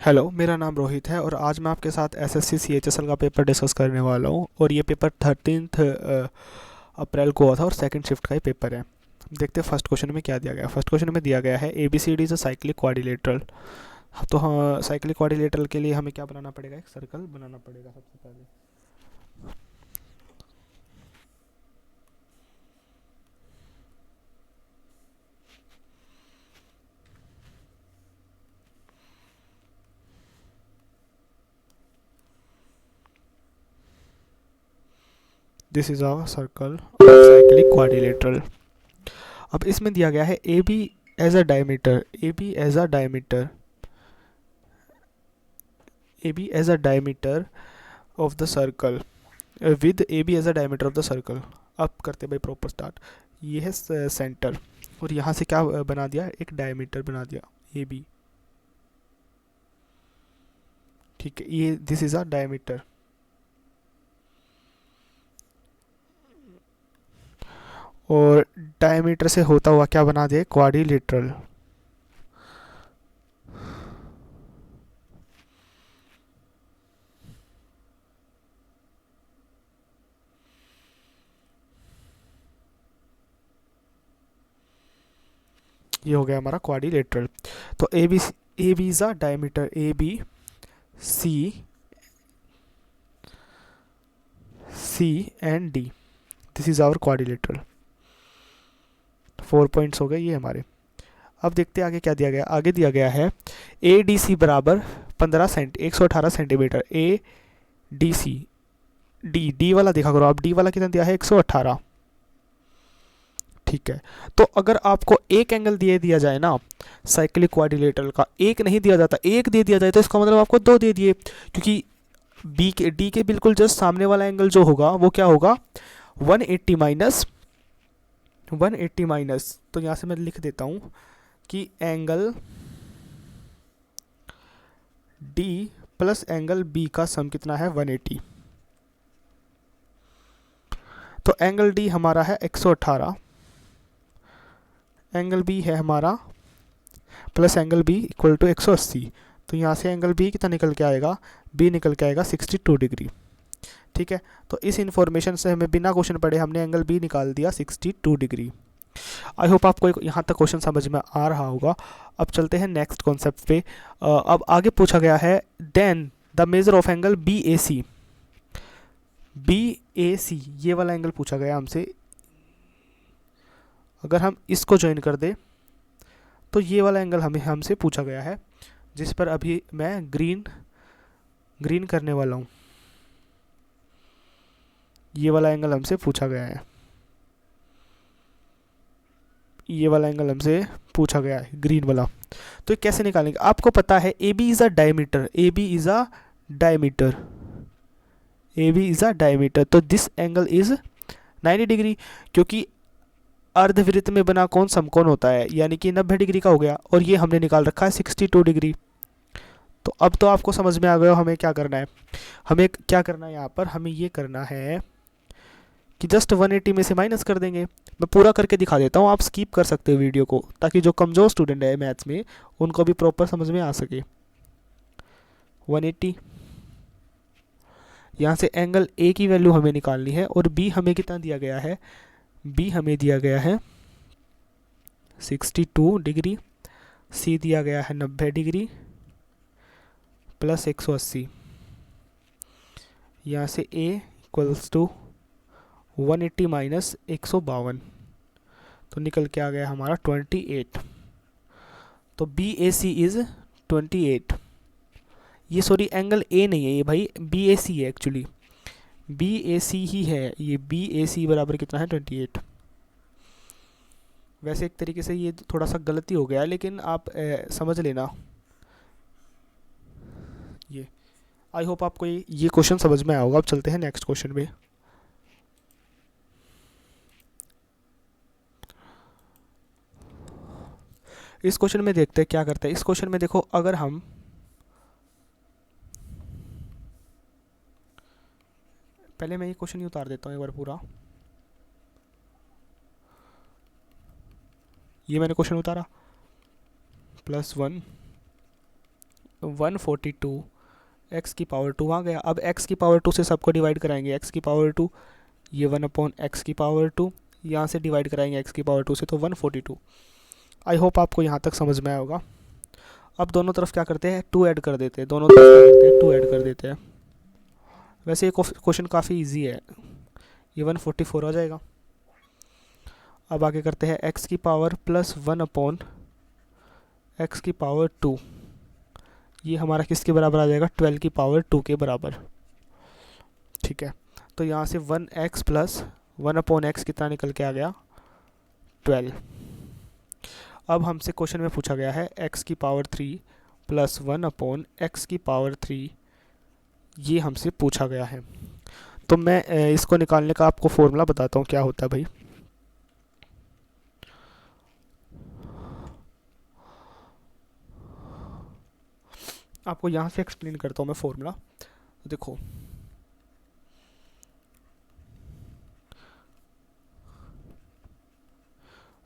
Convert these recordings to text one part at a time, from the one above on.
Hello, मेरा नाम रोहित है और आज मैं आपके साथ एसएससी सीएचएसएल का पेपर डिस्कस करने वाला हूँ। और ये पेपर 13 अप्रैल को हुआ था और सेकंड शिफ्ट का ही पेपर है। देखते हैं फर्स्ट क्वेश्चन में क्या दिया गया है। फर्स्ट क्वेश्चन में दिया गया है A B C D is a cyclic quadrilateral. तो हाँ, साइक्लिक क्वाड्रिलेटरल के लिए हमें क्या बनाना पड़ेगा? एक सर्कल बनाना पड़ेगा सबसे पहले। This is our circle of cyclic quadrilateral. अब इसमें दिया गया है A B as a diameter, A B as a diameter, A B as a diameter of the circle with A B as a diameter of the circle. अब करते भाई proper start. ये है सेंटर और यहाँ से क्या बना दिया? एक डायमीटर बना दिया ए बी। ठीक है, ये दिस इज अ डायमीटर। और डायमीटर से होता हुआ क्या बना दिया? क्वाड्रिलेटरल। ये हो गया हमारा क्वाड्रिलेटरल। तो A B is a diameter, A B C C and D, this is our quadrilateral. 4 points हो गए ये हमारे। अब देखते हैं आगे क्या दिया गया। आगे दिया गया है ए डी सी बराबर 118 centimetre. A D C, D D वाला देखा करो आप, डी वाला कितना दिया है? 118। ठीक है, तो अगर आपको एक एंगल दिया जाए ना साइक्लिक क्वाड्रिलेटरल का, एक नहीं दिया जाता, एक दे दिया जाए तो इसका मतलब आपको दो दे दिए, क्योंकि डी के बिल्कुल जस्ट सामने वाला एंगल जो होगा वो क्या होगा? 180 माइनस 180 माइनस, तो यहाँ से मैं लिख देता हूँ कि angle D plus angle B का सम कितना है? 180। तो एंगल डी हमारा है 118, एंगल बी है हमारा plus angle B equal to 180। तो यहाँ से एंगल बी कितना निकल के आएगा? बी निकल के आएगा 62 डिग्री। ठीक है, तो इस इन्फॉर्मेशन से हमें बिना क्वेश्चन पढ़े हमने एंगल बी निकाल दिया 62 डिग्री। आई होप आपको यहाँ तक क्वेश्चन समझ में आ रहा होगा। अब चलते हैं नेक्स्ट कॉन्सेप्ट पे। अब आगे पूछा गया है then the major of angle B A C. B A C ये वाला एंगल पूछा गया हमसे। अगर हम इसको ज्वाइन कर दे तो ये वाला एंगल हमें हमसे पूछा गया है, जिस पर अभी मैं ग्रीन ग्रीन करने वाला हूँ। ये वाला एंगल हमसे पूछा गया है, ये वाला एंगल हमसे पूछा गया है ग्रीन वाला। तो ये कैसे निकालेंगे? आपको पता है A B is a diameter, A B is a diameter, A B is a diameter. तो दिस एंगल इज़ 90 डिग्री, क्योंकि अर्धवृत्त में बना कौन समकोण होता है, यानी कि 90 डिग्री का हो गया। और ये हमने निकाल रखा है 62 डिग्री। तो अब तो आपको समझ में आ गया हमें क्या करना है। हमें क्या करना है यहाँ पर? हमें ये करना है कि जस्ट 180 में से माइनस कर देंगे। मैं पूरा करके दिखा देता हूँ, आप स्किप कर सकते हो वीडियो को, ताकि जो कमज़ोर स्टूडेंट है मैथ्स में उनको भी प्रॉपर समझ में आ सके। 180, यहाँ से एंगल ए की वैल्यू हमें निकालनी है और बी हमें कितना दिया गया है? बी हमें दिया गया है 62 डिग्री, सी दिया गया है 90 डिग्री प्लस 180। यहाँ से ए इक्वल्स टू 180 माइनस 152, तो निकल के आ गया हमारा 28। तो बी ए सी इज़ 28। ये सॉरी एंगल ए नहीं है ये भाई, बी ए सी है एक्चुअली, बी ए सी ही है ये। बी ए सी बराबर कितना है? 28। वैसे एक तरीके से ये थोड़ा सा गलती हो गया है, लेकिन आप समझ लेना ये। आई होप आपको ये क्वेश्चन समझ में आया होगा। अब चलते हैं नेक्स्ट क्वेश्चन में। इस क्वेश्चन में देखते हैं क्या करते हैं। इस क्वेश्चन में देखो, अगर हम पहले मैं ये क्वेश्चन ही उतार देता हूँ एक बार पूरा। ये मैंने क्वेश्चन उतारा, +1 142 एक्स की पावर 2 आ गया। अब एक्स की पावर 2 से सबको डिवाइड कराएंगे, एक्स की पावर 2, ये 1/x की पावर 2, यहाँ से डिवाइड कराएंगे एक्स की पावर 2 से, तो 142। आई होप आपको यहाँ तक समझ में आया होगा। अब दोनों तरफ क्या करते हैं, 2 ऐड कर देते हैं, दोनों तरफ क्या करते हैं, 2 ऐड कर देते हैं। वैसे ये क्वेश्चन काफ़ी इजी है, ये 144 हो जाएगा। अब आगे करते हैं एक्स की पावर प्लस 1/x की पावर 2, ये हमारा किसके बराबर आ जाएगा, 12 की पावर 2 के बराबर। ठीक है, तो यहाँ से 1x प्लस 1/x कितना निकल के आ गया, 12। अब हमसे क्वेश्चन में पूछा गया है x की पावर 3 प्लस 1/x की पावर 3, ये हमसे पूछा गया है। तो मैं इसको निकालने का आपको फॉर्मूला बताता हूँ क्या होता है भाई। आपको यहाँ से एक्सप्लेन करता हूँ मैं फॉर्मूला। देखो,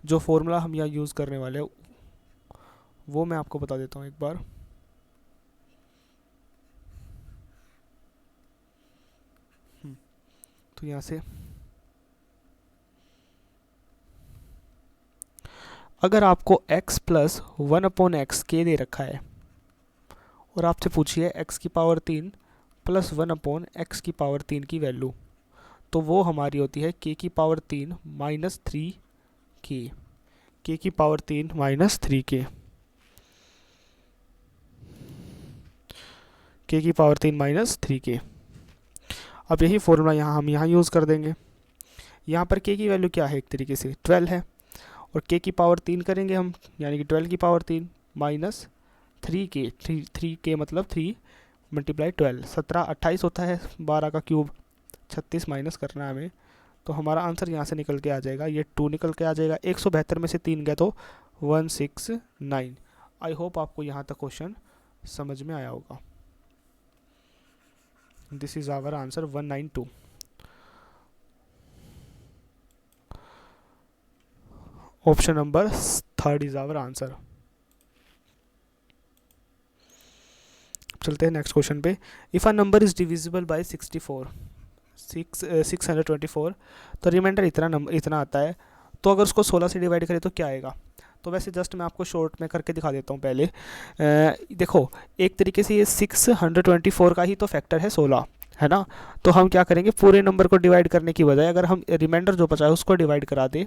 जो फॉर्मूला हम यहाँ यूज़ करने वाले हैं वो मैं आपको बता देता हूँ एक बार। तो यहाँ से अगर आपको x प्लस 1/x के दे रखा है और आपसे पूछिए x की पावर 3 प्लस 1/x की पावर 3 की वैल्यू, तो वो हमारी होती है k की पावर 3 माइनस 3k, k की पावर 3 माइनस 3k, k की पावर 3 माइनस 3k। अब यही फॉर्मूला यहाँ हम यहाँ यूज़ कर देंगे। यहाँ पर k की वैल्यू क्या है, एक तरीके से 12 है, और k की पावर 3 करेंगे हम, यानी कि 12 की पावर 3 माइनस 3k, 3k मतलब 3 मल्टीप्लाई 12, 17 28 होता है, 12 का क्यूब 36 माइनस करना है हमें, तो हमारा आंसर यहाँ से निकल के आ जाएगा, ये 2 निकल के आ जाएगा। 172 में से 3 गया तो 169। आई होप आपको यहाँ तक क्वेश्चन समझ में आया होगा। This is our answer 192। Option number 3 is our answer. चलते हैं नेक्स्ट क्वेश्चन पे। If a number is divisible by 624, तो रिमाइंडर इतना आता है, तो अगर उसको 16 से डिवाइड करें तो क्या आएगा। तो वैसे जस्ट मैं आपको शॉर्ट में करके दिखा देता हूँ पहले। देखो, एक तरीके से ये 624 का ही तो फैक्टर है 16, है ना। तो हम क्या करेंगे, पूरे नंबर को डिवाइड करने की बजाय अगर हम रिमाइंडर जो बचा है उसको डिवाइड करा दे,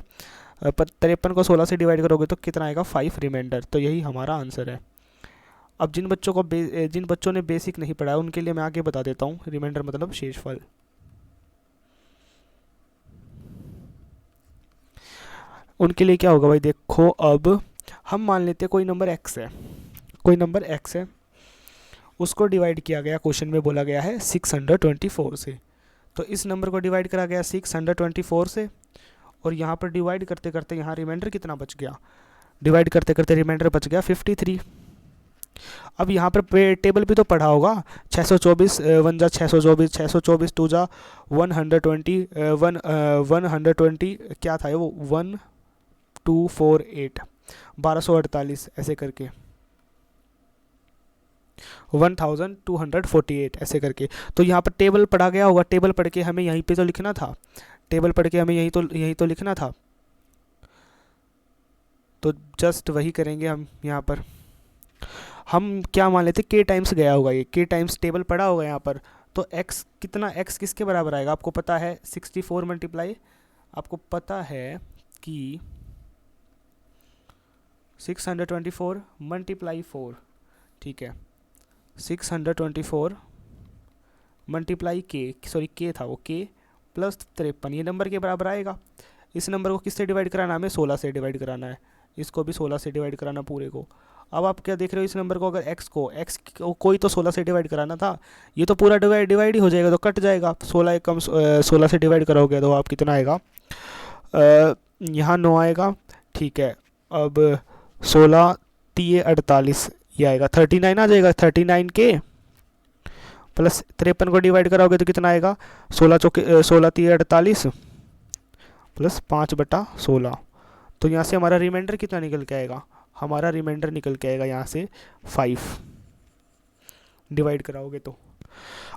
53 को 16 से डिवाइड करोगे तो कितना आएगा, 5 रिमाइंडर। तो यही हमारा आंसर है। अब जिन बच्चों ने बेसिक नहीं पढ़ा है उनके लिए मैं आगे बता देता हूँ, रिमाइंडर मतलब शेषफल। उनके लिए क्या होगा भाई, देखो अब हम मान लेते हैं कोई नंबर x है, उसको डिवाइड किया गया, क्वेश्चन में बोला गया है 624 से। तो इस नंबर को डिवाइड करा गया 624 से, और यहाँ पर डिवाइड करते करते यहाँ रिमाइंडर कितना बच गया, डिवाइड करते करते रिमाइंडर बच गया 53। अब यहाँ पर टेबल भी तो पढ़ा होगा, 624 1 जा 624, 624 2 जा 120, 120 क्या था वो 1248, 1248 ऐसे करके 1248 ऐसे करके। तो यहाँ पर टेबल पढ़ा गया होगा, टेबल पढ़ के हमें यहीं पे तो लिखना था, टेबल पढ़ के हमें यहीं तो लिखना था। तो जस्ट वही करेंगे हम। यहाँ पर हम क्या मान लेते, k टाइम्स गया होगा, ये k टाइम्स टेबल पड़ा होगा यहाँ पर, तो x कितना, x किसके बराबर आएगा, आपको पता है 64 मल्टीप्लाई, आपको पता है कि 624 मल्टीप्लाई 4, ठीक है, 624 मल्टीप्लाई k था वो, k प्लस 53, ये नंबर के बराबर आएगा। इस नंबर को किससे डिवाइड कराना है, हमें 16 से डिवाइड कराना है, इसको भी 16 से डिवाइड कराना पूरे को। अब आप क्या देख रहे हो, इस नंबर को अगर x को कोई तो 16 से डिवाइड कराना था, ये तो पूरा डिवाइड ही हो जाएगा, तो कट जाएगा। 16 एक कम 16 से डिवाइड करोगे तो आप कितना आएगा, यहाँ 9 आएगा, ठीक है। अब 16 3 48, ये आएगा 39 आ जाएगा, 39 के प्लस 53 को डिवाइड कराओगे तो कितना आएगा, 16 3 48 प्लस 5/16। तो यहाँ से हमारा रिमाइंडर कितना निकल के आएगा, हमारा रिमाइंडर निकल के आएगा यहाँ से 5। डिवाइड कराओगे तो।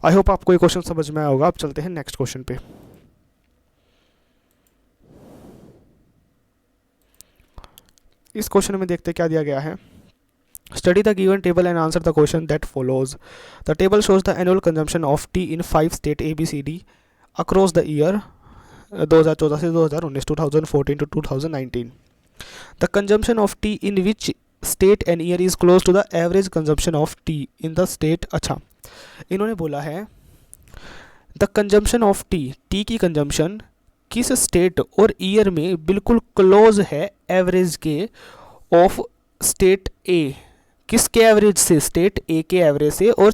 आई होप आपको ये क्वेश्चन समझ में आया होगा। अब चलते हैं नेक्स्ट क्वेश्चन पे। इस क्वेश्चन में देखते क्या दिया गया है। Study the given table and answer the question that follows. The table shows the annual consumption of tea in 5 state ABCD across the year 2014 से 2019, 2014 to 2019। The consumption of tea in which state and year is close to the average consumption of tea in the state. अच्छा, इन्होंने बोला है the consumption of tea की consumption किस state और year में बिल्कुल क्लोज है एवरेज के ऑफ स्टेट ए। किसके एवरेज से? स्टेट ए के एवरेज से। और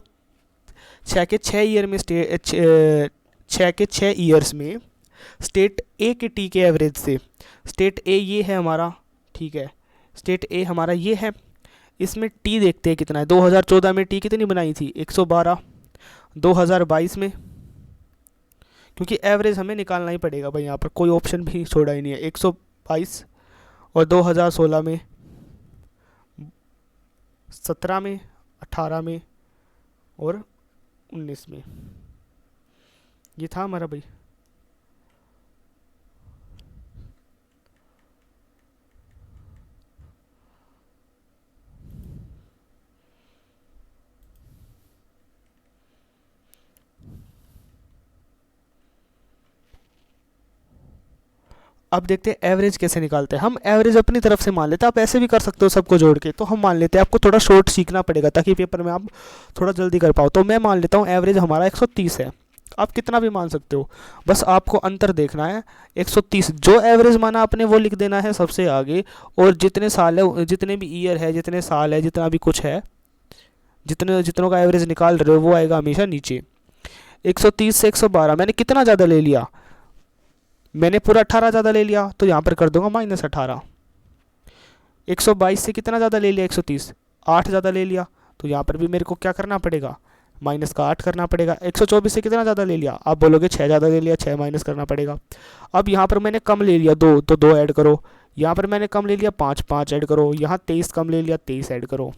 6 के 6 ईयर में 6 के 6 ईयर्स में स्टेट ए के टी के एवरेज से। स्टेट ए ये है हमारा, ठीक है, स्टेट ए हमारा ये है। इसमें टी देखते हैं कितना है। 2014 में टी कितनी बनाई थी? 112। 2022 में, क्योंकि एवरेज हमें निकालना ही पड़ेगा भाई, यहाँ पर कोई ऑप्शन भी छोड़ा ही नहीं है। 122। और 2016 में, 17 में, 18 में और 19 में। ये था हमारा भाई। अब देखते हैं एवरेज कैसे निकालते हैं। हम एवरेज अपनी तरफ से मान लेते हैं, आप ऐसे भी कर सकते हो सबको जोड़ के। तो हम मान लेते हैं, आपको थोड़ा शॉर्ट सीखना पड़ेगा ताकि पेपर में आप थोड़ा जल्दी कर पाओ। तो मैं मान लेता हूँ एवरेज हमारा 130 है। आप कितना भी मान सकते हो, बस आपको अंतर देखना है। 130 जो एवरेज माना आपने वो लिख देना है सबसे आगे। और जितने साल है, जितने भी ईयर है, जितने साल है, जितना भी कुछ है, जितनों का एवरेज निकाल रहे हो वो आएगा हमेशा नीचे। 130 से 112 मैंने कितना ज़्यादा ले लिया? मैंने पूरा 18 ज़्यादा ले लिया, तो यहाँ पर कर दूंगा -18। 122 से कितना ज़्यादा ले लिया? 130, 8 ज़्यादा ले लिया, तो यहाँ पर भी मेरे को क्या करना पड़ेगा? माइनस का 8 करना पड़ेगा। 124 से कितना ज़्यादा ले लिया? आप बोलोगे 6 ज़्यादा ले लिया, 6 माइनस करना पड़ेगा। अब यहाँ पर मैंने कम ले लिया 2, तो 2 ऐड करो। यहाँ पर मैंने कम ले लिया 5, 5 ऐड करो। यहाँ 23 कम ले लिया, 23 ऐड करो।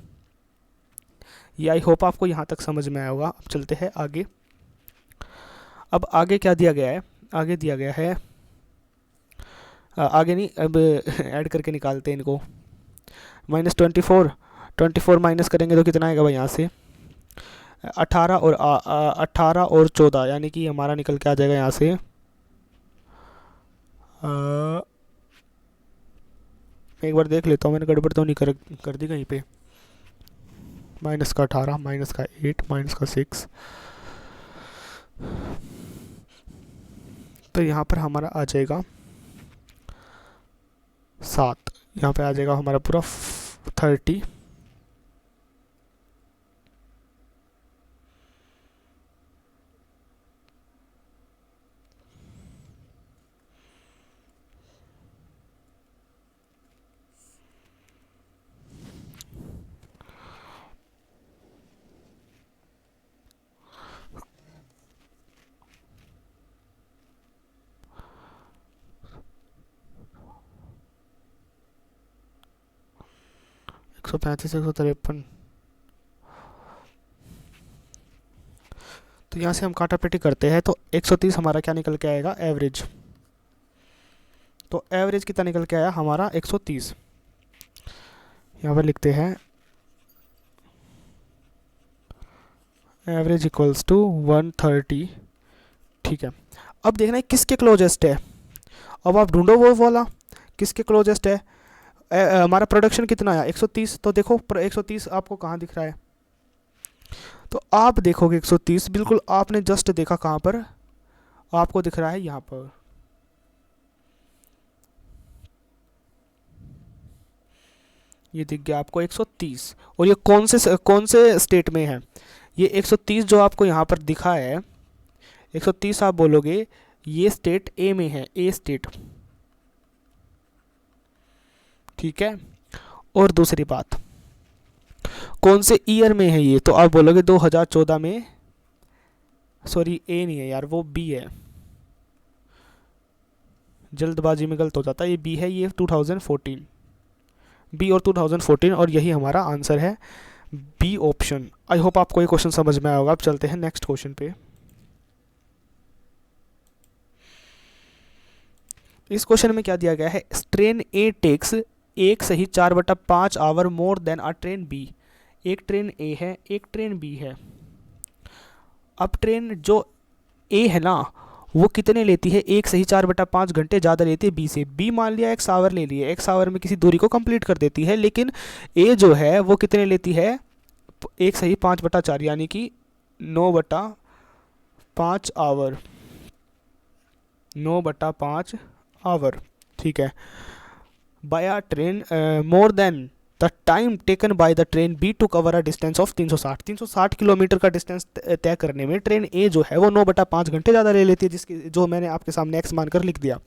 ये आई होप आपको यहाँ तक समझ में आया होगा। अब चलते हैं आगे। अब आगे क्या दिया गया है? आगे दिया गया है, आगे नहीं, अब ऐड करके निकालते हैं इनको। -24 माइनस करेंगे तो कितना आएगा भाई? यहाँ से 18 और 14, यानी कि हमारा निकल के आ जाएगा यहाँ से एक बार देख लेता हूँ, मैंने गड़बड़ तो नहीं कर दी कहीं पे। माइनस का 18, माइनस का 8, माइनस का 6, तो यहाँ पर हमारा आ जाएगा 7। यहाँ पे आ जाएगा हमारा पूरा 30। एक 135, 153। तो यहाँ से हम काटापीटी करते हैं, तो 130 हमारा क्या निकल के आएगा? एवरेज। तो एवरेज कितना निकल के आया हमारा? 130। यहाँ पर लिखते हैं एवरेज इक्वल्स टू 130। ठीक है, अब देखना है किसके क्लोजेस्ट है। अब आप ढूंढो वो वाला किसके क्लोजेस्ट है। हमारा प्रोडक्शन कितना आया? 130। तो देखो 130 आपको कहाँ दिख रहा है? तो आप देखोगे 130 बिल्कुल आपने जस्ट देखा कहाँ पर? आपको दिख रहा है यहाँ पर। ये दिख गया आपको 130। और ये कौन से स्टेट में है? ये 130 जो आपको यहाँ पर दिखा है, 130 आप बोलोगे ये स्टेट ए में है, ए स्टेट। ठीक है, और दूसरी बात कौन से ईयर में है ये? तो आप बोलोगे 2014 में। सॉरी, ए नहीं है यार, वो बी है, जल्दबाजी में गलत हो जाता है। ये बी है, ये 2014, बी और 2014, और यही हमारा आंसर है। B option. आई होप आपको ये क्वेश्चन समझ में आया होगा। अब चलते हैं नेक्स्ट क्वेश्चन पे। इस क्वेश्चन में क्या दिया गया है, train A takes 1 - 4/5 hour more than a train B. एक ट्रेन ए है, एक ट्रेन बी है। अब ट्रेन जो ए है ना, वो कितने लेती है, 1 - 4/5 घंटे ज़्यादा लेती है बी से। बी मान लिया एक्स आवर ले लिए, एक्स आवर में किसी दूरी को कंप्लीट कर देती है, लेकिन ए जो है वो कितने लेती है, 1 - 5/4 यानी कि 9/5 आवर, 9/5 आवर। ठीक है, by a train more than the time taken by the train B to cover a distance of 360 kilometre का डिस्टेंस तय करने में ट्रेन ए जो है वो 9/5 घंटे ज़्यादा ले लेती है, जिसकी जो मैंने आपके सामने एक्स मानकर लिख दिया।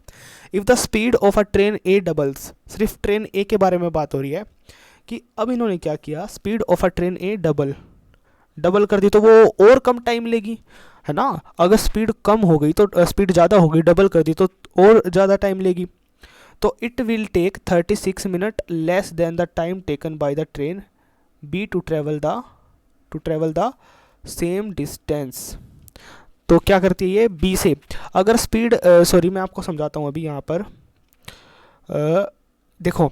If the speed of a train A doubles, सिर्फ ट्रेन ए के बारे में बात हो रही है कि अब इन्होंने क्या किया, speed of a train A double कर दी तो वो और कम टाइम लेगी, है ना। अगर स्पीड कम हो गई तो स्पीड ज़्यादा हो गई, डबल कर दी तो और ज़्यादा टाइम लेगी। तो it will take 36 minute less than the time taken by the train B to travel the same distance. तो क्या करती है ये, बी से अगर स्पीड सॉरी मैं आपको समझाता हूँ अभी यहाँ पर। देखो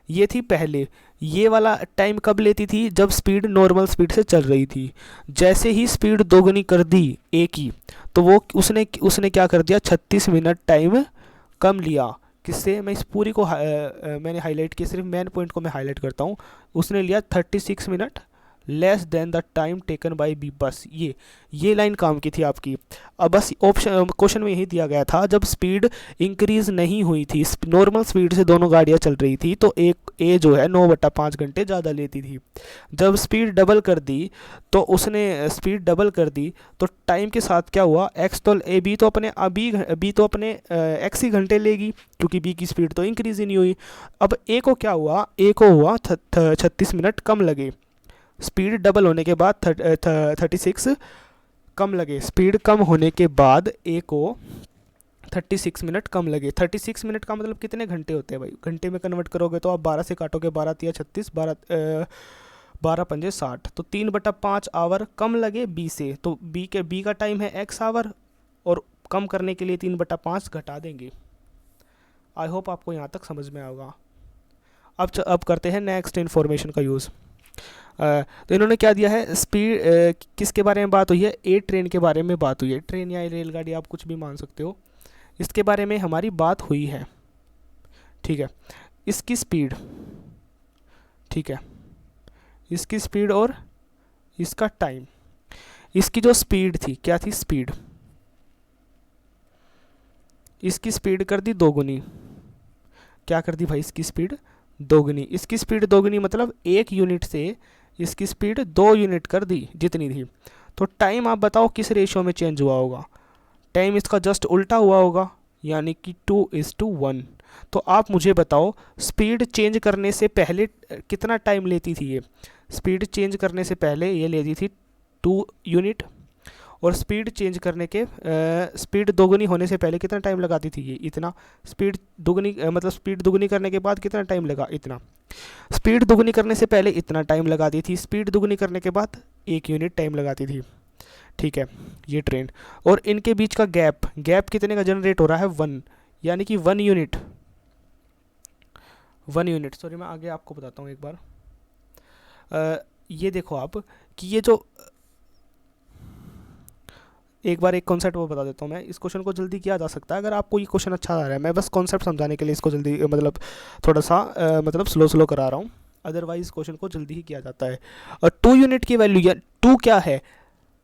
ये थी पहले, ये वाला टाइम कब लेती थी, जब स्पीड नॉर्मल स्पीड से चल रही थी। जैसे ही स्पीड दोगुनी कर दी ए की, तो वो उसने क्या कर दिया, 36 मिनट टाइम कम लिया। किससे, मैं इस पूरी को मैंने हाईलाइट किया, सिर्फ मेन पॉइंट को मैं हाईलाइट करता हूँ। उसने लिया 36 minute less than the time taken by B. बस ये लाइन काम की थी आपकी। अब बस ऑप्शन क्वेश्चन में यही दिया गया था, जब स्पीड इंक्रीज नहीं हुई थी, नॉर्मल स्पीड से दोनों गाड़ियाँ चल रही थी, तो एक ए जो है 9/5 घंटे ज़्यादा लेती थी। जब स्पीड डबल कर दी, तो उसने स्पीड डबल कर दी, तो टाइम के साथ क्या हुआ, एक्स तो ए बी तो अपने एक्स ही घंटे लेगी, क्योंकि बी की स्पीड तो इंक्रीज ही नहीं हुई। अब ए को क्या हुआ, ए को हुआ 36 मिनट कम लगे। स्पीड डबल होने के बाद 36 कम लगे, स्पीड कम होने के बाद ए को 36 मिनट कम लगे। 36 मिनट का मतलब कितने घंटे होते हैं भाई, घंटे में कन्वर्ट करोगे तो आप 12 से काटोगे, 12×3 = 36, 12×5 = 60, तो 3/5 आवर कम लगे बी से। तो बी का टाइम है एक्स आवर, और कम करने के लिए 3/5 घटा देंगे। आई होप आपको यहाँ तक समझ में आएगा। अब करते हैं नेक्स्ट इन्फॉर्मेशन का यूज़। तो इन्होंने क्या दिया है, स्पीड किसके बारे में बात हुई है, ए ट्रेन के बारे में बात हुई है। ट्रेन या रेलगाड़ी आप कुछ भी मान सकते हो, इसके बारे में हमारी बात हुई है। ठीक है, इसकी स्पीड, ठीक है, इसकी स्पीड और इसका टाइम। इसकी जो स्पीड थी, क्या थी स्पीड, इसकी स्पीड कर दी दोगुनी। क्या कर दी भाई, इसकी स्पीड दोगुनी। इसकी स्पीड दोगुनी मतलब 1 यूनिट से इसकी स्पीड 2 यूनिट कर दी जितनी थी। तो टाइम आप बताओ किस रेशियो में चेंज हुआ होगा, टाइम इसका जस्ट उल्टा हुआ होगा, यानी कि 2:1। तो आप मुझे बताओ स्पीड चेंज करने से पहले कितना टाइम लेती थी ये। स्पीड चेंज करने से पहले ये लेती थी 2 यूनिट, और स्पीड चेंज करने के स्पीड दोगुनी होने से पहले कितना टाइम लगाती थी ये, इतना। स्पीड दोगुनी मतलब स्पीड दोगुनी करने के बाद कितना टाइम लगा, इतना। स्पीड दोगुनी करने से पहले इतना टाइम लगाती थी, स्पीड दोगुनी करने के बाद 1 यूनिट टाइम लगाती थी। ठीक है, ये ट्रेन, और इनके बीच का गैप कितने का जनरेट हो रहा है, 1, यानी कि 1 यूनिट। सॉरी मैं आगे आपको बताता हूँ एक बार। ये देखो आप कि ये जो एक कॉन्सेप्ट वो बता देता हूँ मैं। इस क्वेश्चन को जल्दी किया जा सकता है अगर आपको ये क्वेश्चन अच्छा आ रहा है। मैं बस कॉन्सेप्ट समझाने के लिए इसको जल्दी मतलब थोड़ा सा मतलब स्लो करा रहा हूँ, अदरवाइज क्वेश्चन को जल्दी ही किया जाता है। और 2 यूनिट की वैल्यू, या 2 क्या है,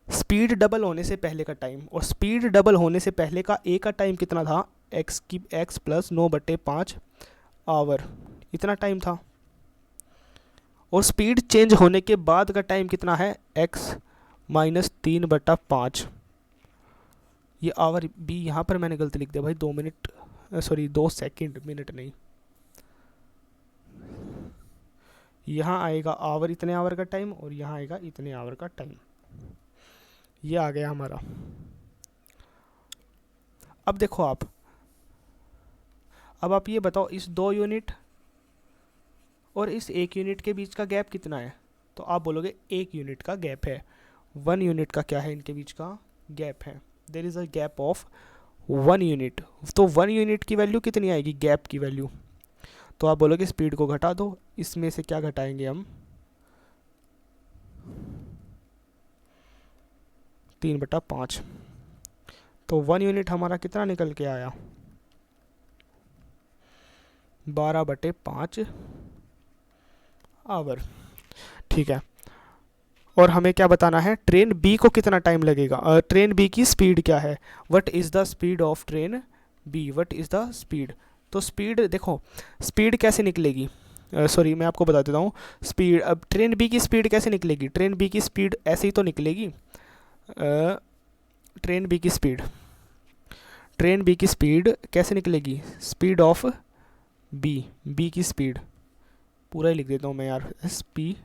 स्पीड डबल होने से पहले का टाइम, और स्पीड डबल होने से पहले का ए का टाइम कितना था, एक्स + 9/5 आवर, इतना टाइम था। और स्पीड चेंज होने के बाद का टाइम कितना है, x - 3/5। ये आवर भी यहाँ पर मैंने गलती लिख दिया भाई, 2 मिनट, सॉरी 2 सेकंड, मिनट नहीं। यहाँ आएगा आवर, इतने आवर का टाइम, और यहाँ आएगा इतने आवर का टाइम। ये आ गया हमारा। अब देखो अब आप ये बताओ, इस 2 यूनिट और इस 1 यूनिट के बीच का गैप कितना है, तो आप बोलोगे 1 यूनिट का गैप है। 1 यूनिट का क्या है, इनके बीच का गैप है। There is a gap of 1 unit. तो 1 यूनिट की वैल्यू कितनी आएगी, गैप की वैल्यू। तो आप बोलोगे स्पीड को घटा दो, इसमें से क्या घटाएंगे हम, 3/5। तो 1 यूनिट हमारा कितना निकल के आया, 12/5 आवर। ठीक है, और हमें क्या बताना है, ट्रेन बी को कितना टाइम लगेगा, ट्रेन बी की स्पीड क्या है, what is the speed of train B, what is the speed. तो स्पीड देखो, स्पीड कैसे निकलेगी, सॉरी मैं आपको बता देता हूँ स्पीड। अब ट्रेन बी की स्पीड कैसे निकलेगी, ट्रेन बी की स्पीड ऐसे ही तो निकलेगी। ट्रेन बी की स्पीड, ट्रेन बी की स्पीड कैसे निकलेगी, स्पीड ऑफ बी, बी की स्पीड पूरा ही लिख देता हूँ मैं यार, S P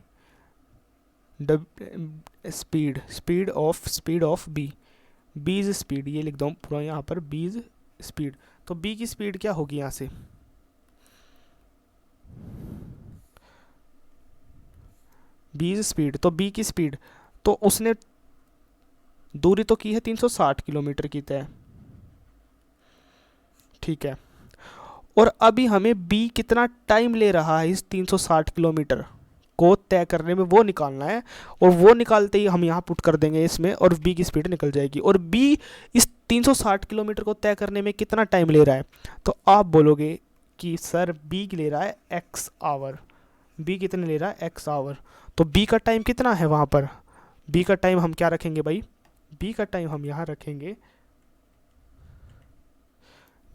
speed, speed of B, B's speed, ये लिख दूँ पूरा यहाँ पर, बीज स्पीड। तो बी की स्पीड क्या होगी यहाँ से, बीज स्पीड, तो बी की स्पीड, तो उसने दूरी तो की है 360 किलोमीटर की तय, ठीक है। और अभी हमें बी कितना टाइम ले रहा है इस 360 किलोमीटर को तय करने में, वो निकालना है। और वो निकालते ही हम यहाँ पुट कर देंगे इसमें, और बी की स्पीड निकल जाएगी। और बी इस 360 किलोमीटर को तय करने में कितना टाइम ले रहा है, तो आप बोलोगे कि सर बी ले रहा है एक्स आवर, बी कितने ले रहा है, एक्स आवर। तो बी का टाइम कितना है वहाँ पर, बी का टाइम हम क्या रखेंगे भाई, बी का टाइम हम यहाँ रखेंगे,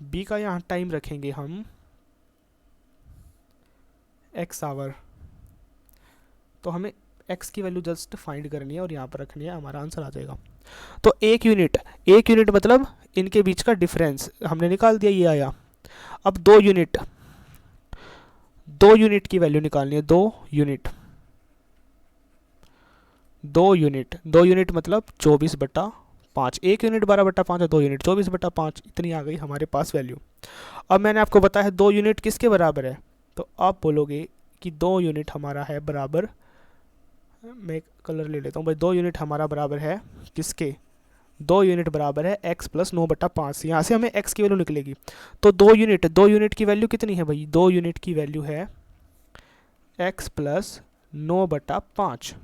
बी का यहाँ टाइम रखेंगे हम एक्स आवर। तो हमें x की वैल्यू जस्ट फाइंड करनी है और यहाँ पर रखनी है, हमारा आंसर आ जाएगा। तो 1 यूनिट, 1 यूनिट मतलब इनके बीच का डिफरेंस हमने निकाल दिया, ये आया। अब 2 यूनिट, 2 यूनिट की वैल्यू निकालनी है, 2 यूनिट, 2 यूनिट, 2 यूनिट मतलब 24/5, 1 यूनिट 12/5 है, 2 यूनिट 24/5, इतनी आ गई हमारे पास वैल्यू। अब मैंने आपको बताया 2 यूनिट किसके बराबर है, तो आप बोलोगे कि 2 यूनिट हमारा है बराबर, मैं कलर ले लेता हूँ भाई, 2 यूनिट हमारा बराबर है किसके, 2 यूनिट बराबर है x प्लस 9/5, यहाँ से हमें x की वैल्यू निकलेगी। तो 2 यूनिट, 2 यूनिट की वैल्यू कितनी है भाई, 2 यूनिट की वैल्यू है x प्लस 9/5,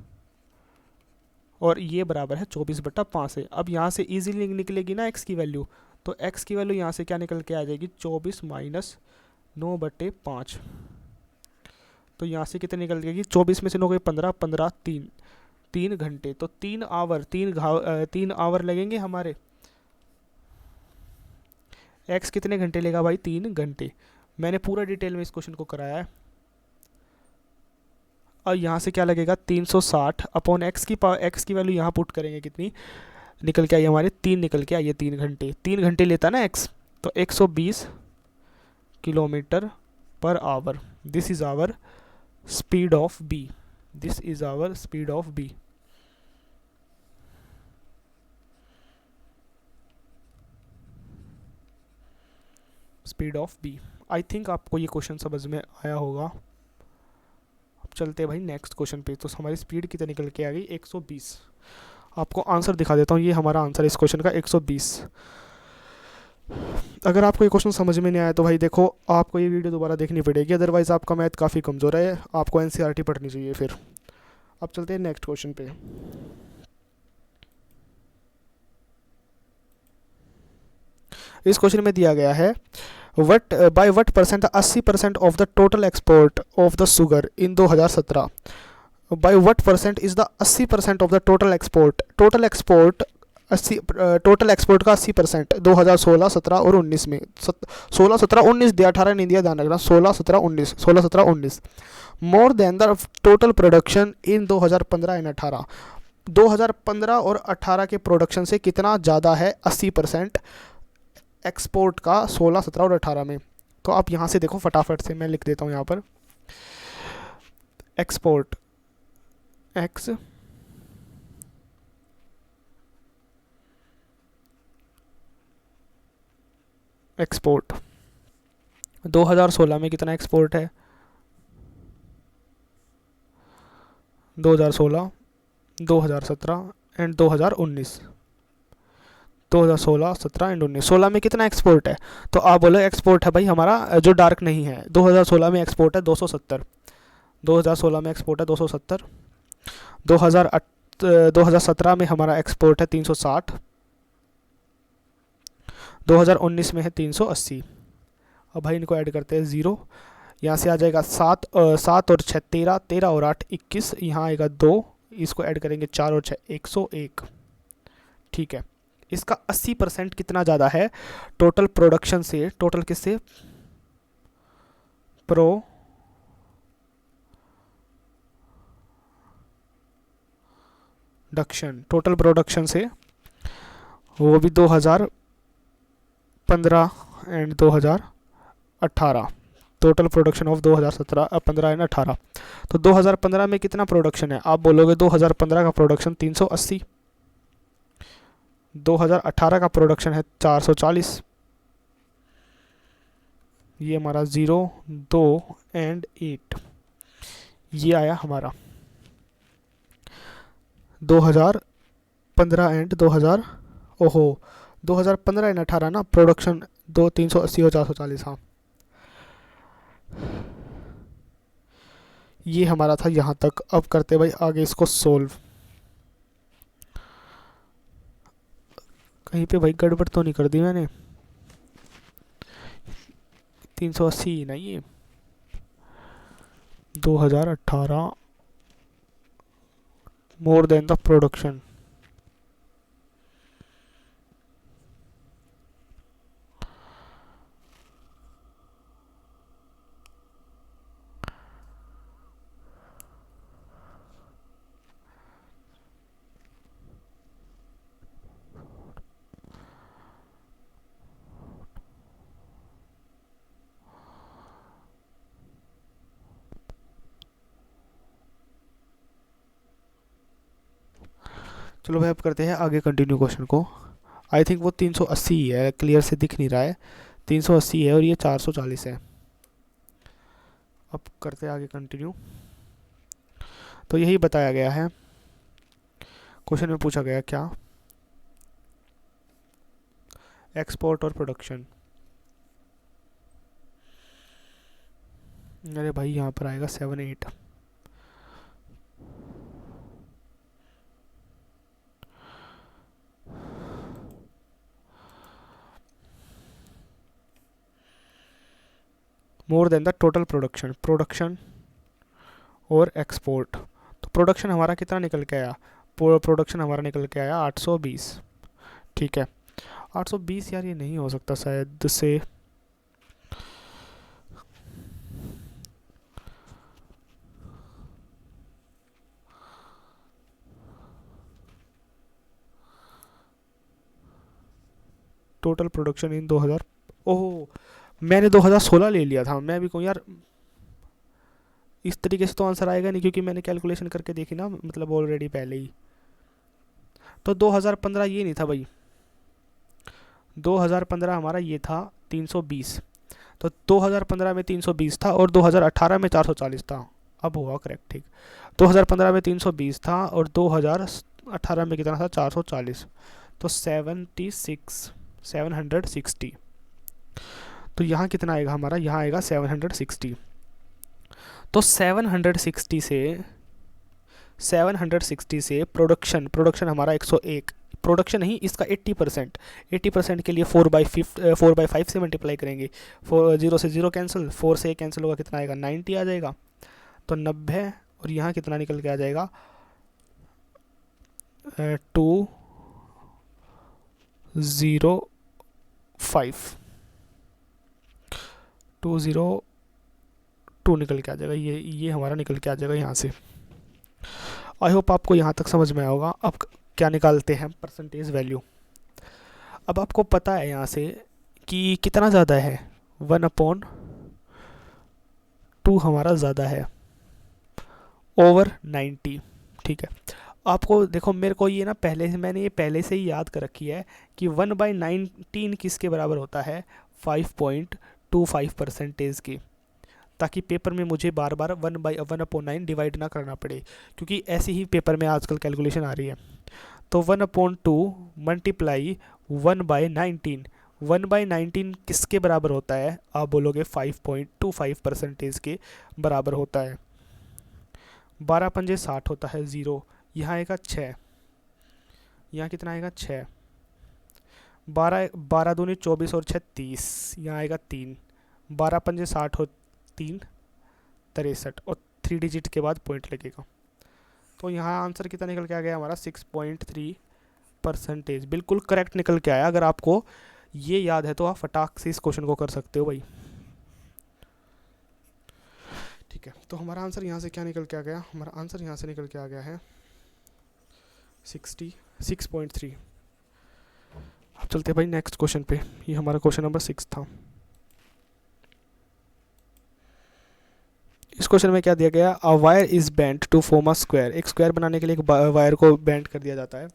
और ये बराबर है 24/5 से। अब यहाँ से इजीली निकलेगी ना x की वैल्यू, तो x की वैल्यू यहाँ से क्या निकल के आ जाएगी, 24 माइनस 9/5। तो यहाँ से कितने निकल जाएगी, 24 में से 9 गए 15, 15 3 घंटे। तो 3 आवर, 3 आवर लगेंगे हमारे। x कितने घंटे लेगा भाई, 3 घंटे। मैंने पूरा डिटेल में इस क्वेश्चन को कराया है। और यहाँ से क्या लगेगा, 360 अपॉन x की वैल्यू यहाँ पुट करेंगे, कितनी निकल के आई हमारे, 3 निकल के आई है, 3 घंटे, 3 घंटे लेता ना x, तो 120 kilometre per hour. This is our speed of B, this is our speed of B. Speed of B. I think आपको ये क्वेश्चन समझ में आया होगा। अब चलते हैं भाई नेक्स्ट क्वेश्चन पे। तो हमारी स्पीड कितनी निकल के आ गई, 120। आपको आंसर दिखा देता हूँ, ये हमारा आंसर है इस क्वेश्चन का, 120। अगर आपको ये क्वेश्चन समझ में नहीं आया तो भाई देखो, आपको ये वीडियो दोबारा देखनी पड़ेगी, अदरवाइज़ आपका मैथ काफ़ी कमज़ोर है, आपको एनसीईआरटी पढ़नी चाहिए फिर। अब चलते हैं नेक्स्ट क्वेश्चन पे। इस क्वेश्चन में दिया गया है what by what percent 80% of the total export of the sugar in 2017, by what percent is the 80% of the total export, total export 80, total export का 80% 2016, 17 और 19 में, 16, 17, 19 दिया, 18 नहीं दिया, ध्यान रखना, 16, 17, 19, 16, 17, 19, मोर than the total production in 2015 and 18, 2015 और 18 के प्रोडक्शन से कितना ज़्यादा है, 80% एक्सपोर्ट का 16, 17 और 18 में। तो आप यहाँ से देखो फटाफट से, मैं लिख देता हूँ यहाँ पर, एक्सपोर्ट, एक्स एक्सपोर्ट 2016 में कितना एक्सपोर्ट है, 2016, 2017 एंड 2019। 2016, 17 एंड 19। 16 में कितना एक्सपोर्ट है? तो आप बोलो एक्सपोर्ट है भाई हमारा जो डार्क नहीं है, 2016 में एक्सपोर्ट है 270। 2016 में एक्सपोर्ट है 270। 2017 में हमारा एक्सपोर्ट है 360। 2019 में है 380। अब भाई इनको ऐड करते हैं 0। यहाँ से आ जाएगा 7, 7 और 6 13, 13 और 8 21, यहाँ आएगा 2, इसको ऐड करेंगे 4 और 6 101। ठीक है, इसका 80% कितना ज़्यादा है टोटल प्रोडक्शन से? टोटल किससे? प्रोडक्शन, टोटल प्रोडक्शन से, वो भी 2015 and 2018। Total production of 2017, 15 and 18। तो 2015 में कितना प्रोडक्शन है? आप बोलोगे 2015 का प्रोडक्शन 380, 2018 का प्रोडक्शन है 440। ये हमारा 0, 2 एंड 8, ये आया हमारा 2015 एंड 2000। ओहो, 2015 एंड 18 ना प्रोडक्शन 380 और 440। हाँ, ये हमारा था यहाँ तक। अब करते भाई आगे इसको सोल्व। कहीं पे भाई गड़बड़ तो नहीं कर दी मैंने? 380 ना ये 2018 मोर देन द प्रोडक्शन। चलो भाई अब करते हैं आगे कंटिन्यू क्वेश्चन को। आई थिंक वो 380 ही है, क्लियर से दिख नहीं रहा है। 380 है और ये 440 है। अब करते हैं आगे कंटिन्यू। तो यही बताया गया है क्वेश्चन में, पूछा गया क्या? एक्सपोर्ट और प्रोडक्शन। अरे भाई यहाँ पर आएगा 7 8। मोर than the total production, production और एक्सपोर्ट। तो प्रोडक्शन हमारा कितना निकल के आया? प्रोडक्शन हमारा निकल के आया 820। ठीक है, 820 यार ये नहीं हो सकता शायद से। Total production in 2000। ओह, मैंने 2016 ले लिया था। मैं भी कहूँ यार इस तरीके से तो आंसर आएगा नहीं, क्योंकि मैंने कैलकुलेशन करके देखी ना, मतलब ऑलरेडी पहले ही। तो 2015 ये नहीं था भाई, 2015 हमारा ये था 320। तो 2015 में 320 था और 2018 में 440 था। अब हुआ करेक्ट, ठीक। 2015 में 320 था और 2018 में कितना था? 440। तो 760। तो यहाँ कितना आएगा हमारा? यहाँ आएगा 760। तो 760 से प्रोडक्शन हमारा 101। प्रोडक्शन नहीं, इसका 80%। 80% के लिए 4/5 से मल्टीप्लाई करेंगे। 0 से 0 कैंसिल, 4 से कैंसिल होगा, कितना आएगा? 90 आ जाएगा। तो 90, और यहाँ कितना निकल के आ जाएगा? 202 निकल के आ जाएगा। ये हमारा निकल के आ जाएगा यहाँ से। आई होप आपको यहाँ तक समझ में आया होगा। अब क्या निकालते हैं? Percentage value. अब आपको पता है यहाँ से कि कितना ज़्यादा है? 1/2 हमारा ज़्यादा है ओवर 90। ठीक है, आपको देखो, मेरे को ये ना मैंने ये पहले से ही याद कर रखी है कि 1/19 किसके बराबर होता है? 5.25% की। ताकि पेपर में मुझे बार बार 1/1/9 डिवाइड ना करना पड़े, क्योंकि ऐसी ही पेपर में आजकल कैलकुलेशन आ रही है। तो 1/2 मल्टीप्लाई 1/19, 1/19 किसके बराबर होता है? आप बोलोगे 5.25% के बराबर होता है। 12 पंजे 60 होता है, 0 यहाँ आएगा 6, यहाँ कितना आएगा 6, 12 दूनी 24 और 6 30, यहाँ आएगा 3, 12 पंजे 60 और 3 63 और 3 डिजिट के बाद पॉइंट लगेगा। तो यहाँ आंसर कितना निकल के आ गया हमारा? 6.3%। बिल्कुल करेक्ट निकल के आया। अगर आपको ये याद है तो आप फटाक से इस क्वेश्चन को कर सकते हो भाई। ठीक है, तो हमारा आंसर यहाँ से क्या निकल के आ गया? हमारा आंसर यहाँ से निकल के आ गया है 6.3। अब चलते हैं भाई नेक्स्ट क्वेश्चन पे। ये हमारा क्वेश्चन नंबर 6 था। इस क्वेश्चन में क्या दिया गया? A wire is bent to form a square. एक स्क्वायर बनाने के लिए एक वायर को बेंट कर दिया जाता है।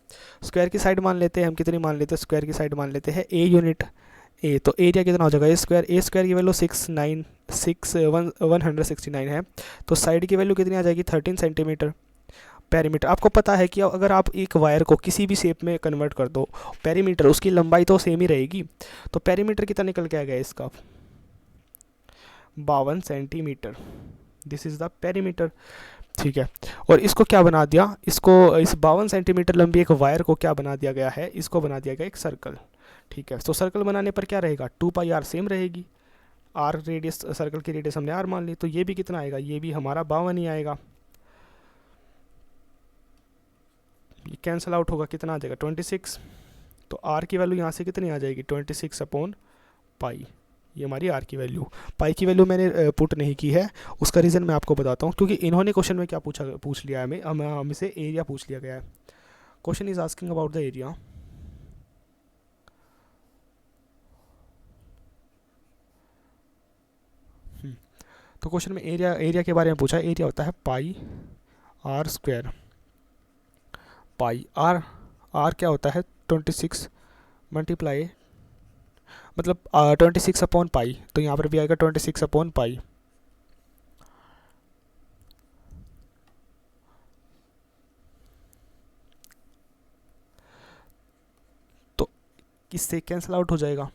स्क्वायर की साइड मान लेते हैं हम, कितनी मान लेते हैं? स्क्वायर की साइड मान लेते हैं ए यूनिट ए। तो एरिया कितना हो जाएगा? ए स्क्वायर की वैल्यू 169 है, तो साइड की वैल्यू कितनी आ जाएगी? 13 सेंटीमीटर। पेरीमीटर आपको पता है कि अगर आप एक वायर को किसी भी शेप में कन्वर्ट कर दो, पेरीमीटर उसकी लंबाई तो सेम ही रहेगी। तो पेरीमीटर कितना निकल के आ गया इसका? 52 centimetre. This is the perimeter. ठीक है, और इसको क्या बना दिया? इसको इस 52 सेंटीमीटर लंबी एक वायर को क्या बना दिया गया है? इसको बना दिया गया एक सर्कल। ठीक है, तो सर्कल बनाने पर क्या रहेगा? 2πr सेम रहेगी। आर रेडियस, सर्कल की रेडियस हमने आर मान ली, तो ये भी कितना आएगा? ये भी हमारा 52 ही आएगा। ये कैंसिल आउट होगा, कितना आ जाएगा? 26। तो आर की वैल्यू यहाँ से कितनी आ जाएगी? 26/पाई। ये हमारी आर की वैल्यू। पाई की वैल्यू मैंने पुट नहीं की है, उसका रीज़न मैं आपको बताता हूँ। क्योंकि इन्होंने क्वेश्चन में क्या पूछ लिया है, हमसे एरिया पूछ लिया गया है। Question is asking about the area. तो क्वेश्चन में एरिया के बारे में पूछा। एरिया होता है पाई आर स्क्वायर। पाई आर क्या होता है? 26 मल्टीप्लाई, मतलब 26/पाई। तो यहाँ पर भी आएगा 26/पाई। तो किससे कैंसिल आउट हो जाएगा?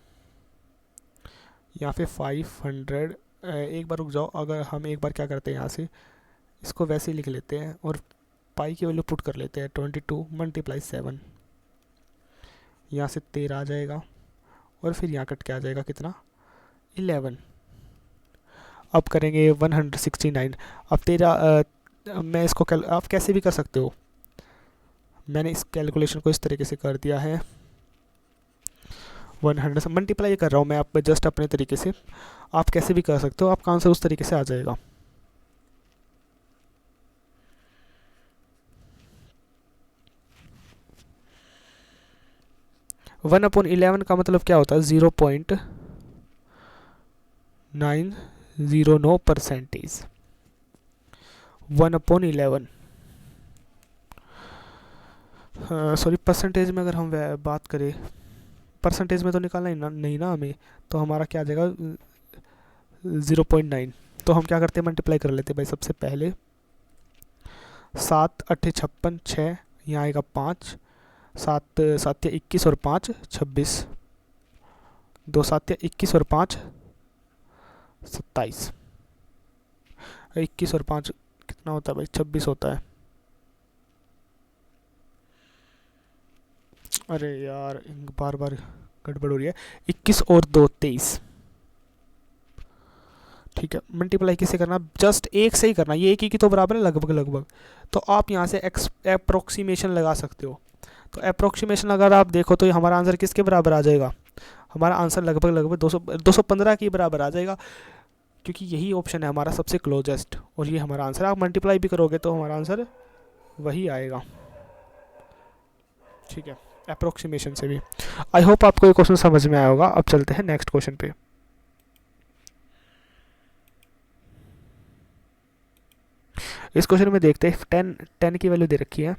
यहाँ पे 500। एक बार रुक जाओ, अगर हम एक बार क्या करते हैं, यहाँ से इसको वैसे ही लिख लेते हैं और पाई की वैल्यू पुट कर लेते हैं। 22 × 7, यहाँ से 13 आ जाएगा, और फिर यहाँ कट के आ जाएगा कितना? 11। अब करेंगे 169। अब 13 मैं इसको आप कैसे भी कर सकते हो। मैंने इस कैलकुलेशन को इस तरीके से कर दिया है। 100 से मल्टीप्लाई कर रहा हूँ मैं, आप जस्ट अपने तरीके से। आप कैसे भी कर सकते हो, आपका आंसर उस तरीके से आ जाएगा। वन अपॉन 11 का मतलब क्या होता है? 0.909%। 1/11। सॉरी, परसेंटेज में अगर हम बात करें, परसेंटेज में तो निकालना ही नहीं ना हमें, तो हमारा क्या आ जाएगा? 0.9। तो हम क्या करते हैं? मल्टीप्लाई कर लेते हैं भाई। सबसे पहले 7 8 56, 6 यहाँ आएगा 5, 7 7 21 और 5 26, 2 7 21 और 5 27। 21 और 5 कितना होता है भाई? 26 होता है। अरे यार, बार बार गड़बड़ हो रही है। 21 और 2 23। ठीक है, मल्टीप्लाई किसे करना? जस्ट एक से ही करना। ये एक ही की तो बराबर है लगभग। तो आप यहाँ से अप्रोक्सीमेशन लगा सकते हो। तो अप्रोक्सीमेशन अगर आप देखो तो हमारा आंसर किसके बराबर आ जाएगा? हमारा आंसर लगभग 215 के बराबर आ जाएगा, क्योंकि यही ऑप्शन है हमारा सबसे क्लोजेस्ट, और ये हमारा आंसर। आप मल्टीप्लाई भी करोगे तो हमारा आंसर वही आएगा। ठीक है, अप्रोक्सीमेशन से भी। आई होप आपको ये क्वेश्चन समझ में आया होगा। अब चलते हैं नेक्स्ट क्वेश्चन पे। इस क्वेश्चन में देखते हैं 10 की वैल्यू दे रखी है।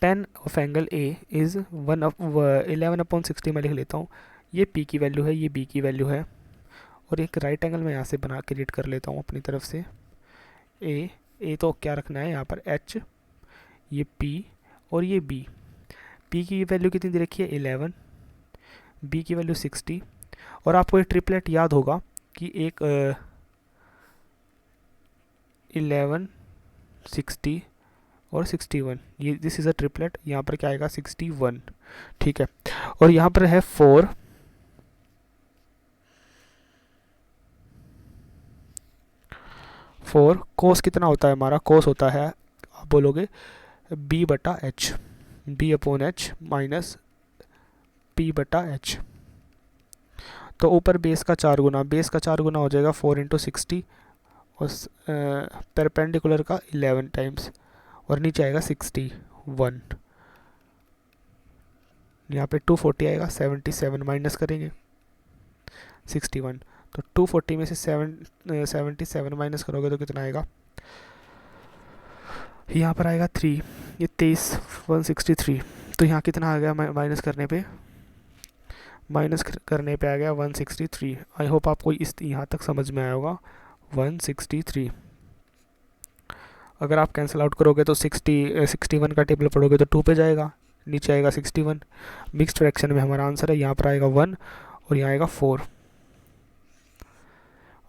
10 ऑफ एंगल ए इज़ 11/60। मैं लिख लेता हूँ। ये पी की वैल्यू है, ये बी की वैल्यू है। और एक राइट एंगल मैं यहाँ से बना क्रिएट कर लेता हूँ अपनी तरफ से। ए तो क्या रखना है यहाँ पर एच, ये पी और ये बी। पी की वैल्यू कितनी दे रखी है 11, बी की वैल्यू 60। और आपको ये ट्रिपलेट याद होगा कि एक 11, 60 और 61, ये दिस इज़ अ ट्रिपलेट। यहाँ पर क्या आएगा 61, ठीक है। और यहाँ पर है 4, कोस कितना होता है हमारा, कोस होता है आप बोलोगे बी बटा H, B upon H minus P बटा एच। तो ऊपर बेस का 4 गुना, बेस का 4 गुना हो जाएगा 4 इंटू 60 और परपेंडिकुलर का 11 टाइम्स और नीचे आएगा 61। यहाँ पे 240 आएगा, 77 माइनस करेंगे 61। तो 240 में से 77 माइनस करोगे तो कितना आएगा, यहाँ पर आएगा 3, ये 23, 163। तो यहाँ कितना आ गया माइनस करने पे आ गया 163। आई होप आपको इस यहाँ तक समझ में आया होगा 163। अगर आप कैंसिल आउट करोगे तो 61 का टेबल पढ़ोगे तो 2 पे जाएगा, नीचे आएगा 61। मिक्स्ड फ्रैक्शन में हमारा आंसर है, यहाँ पर आएगा 1 और यहाँ आएगा 4।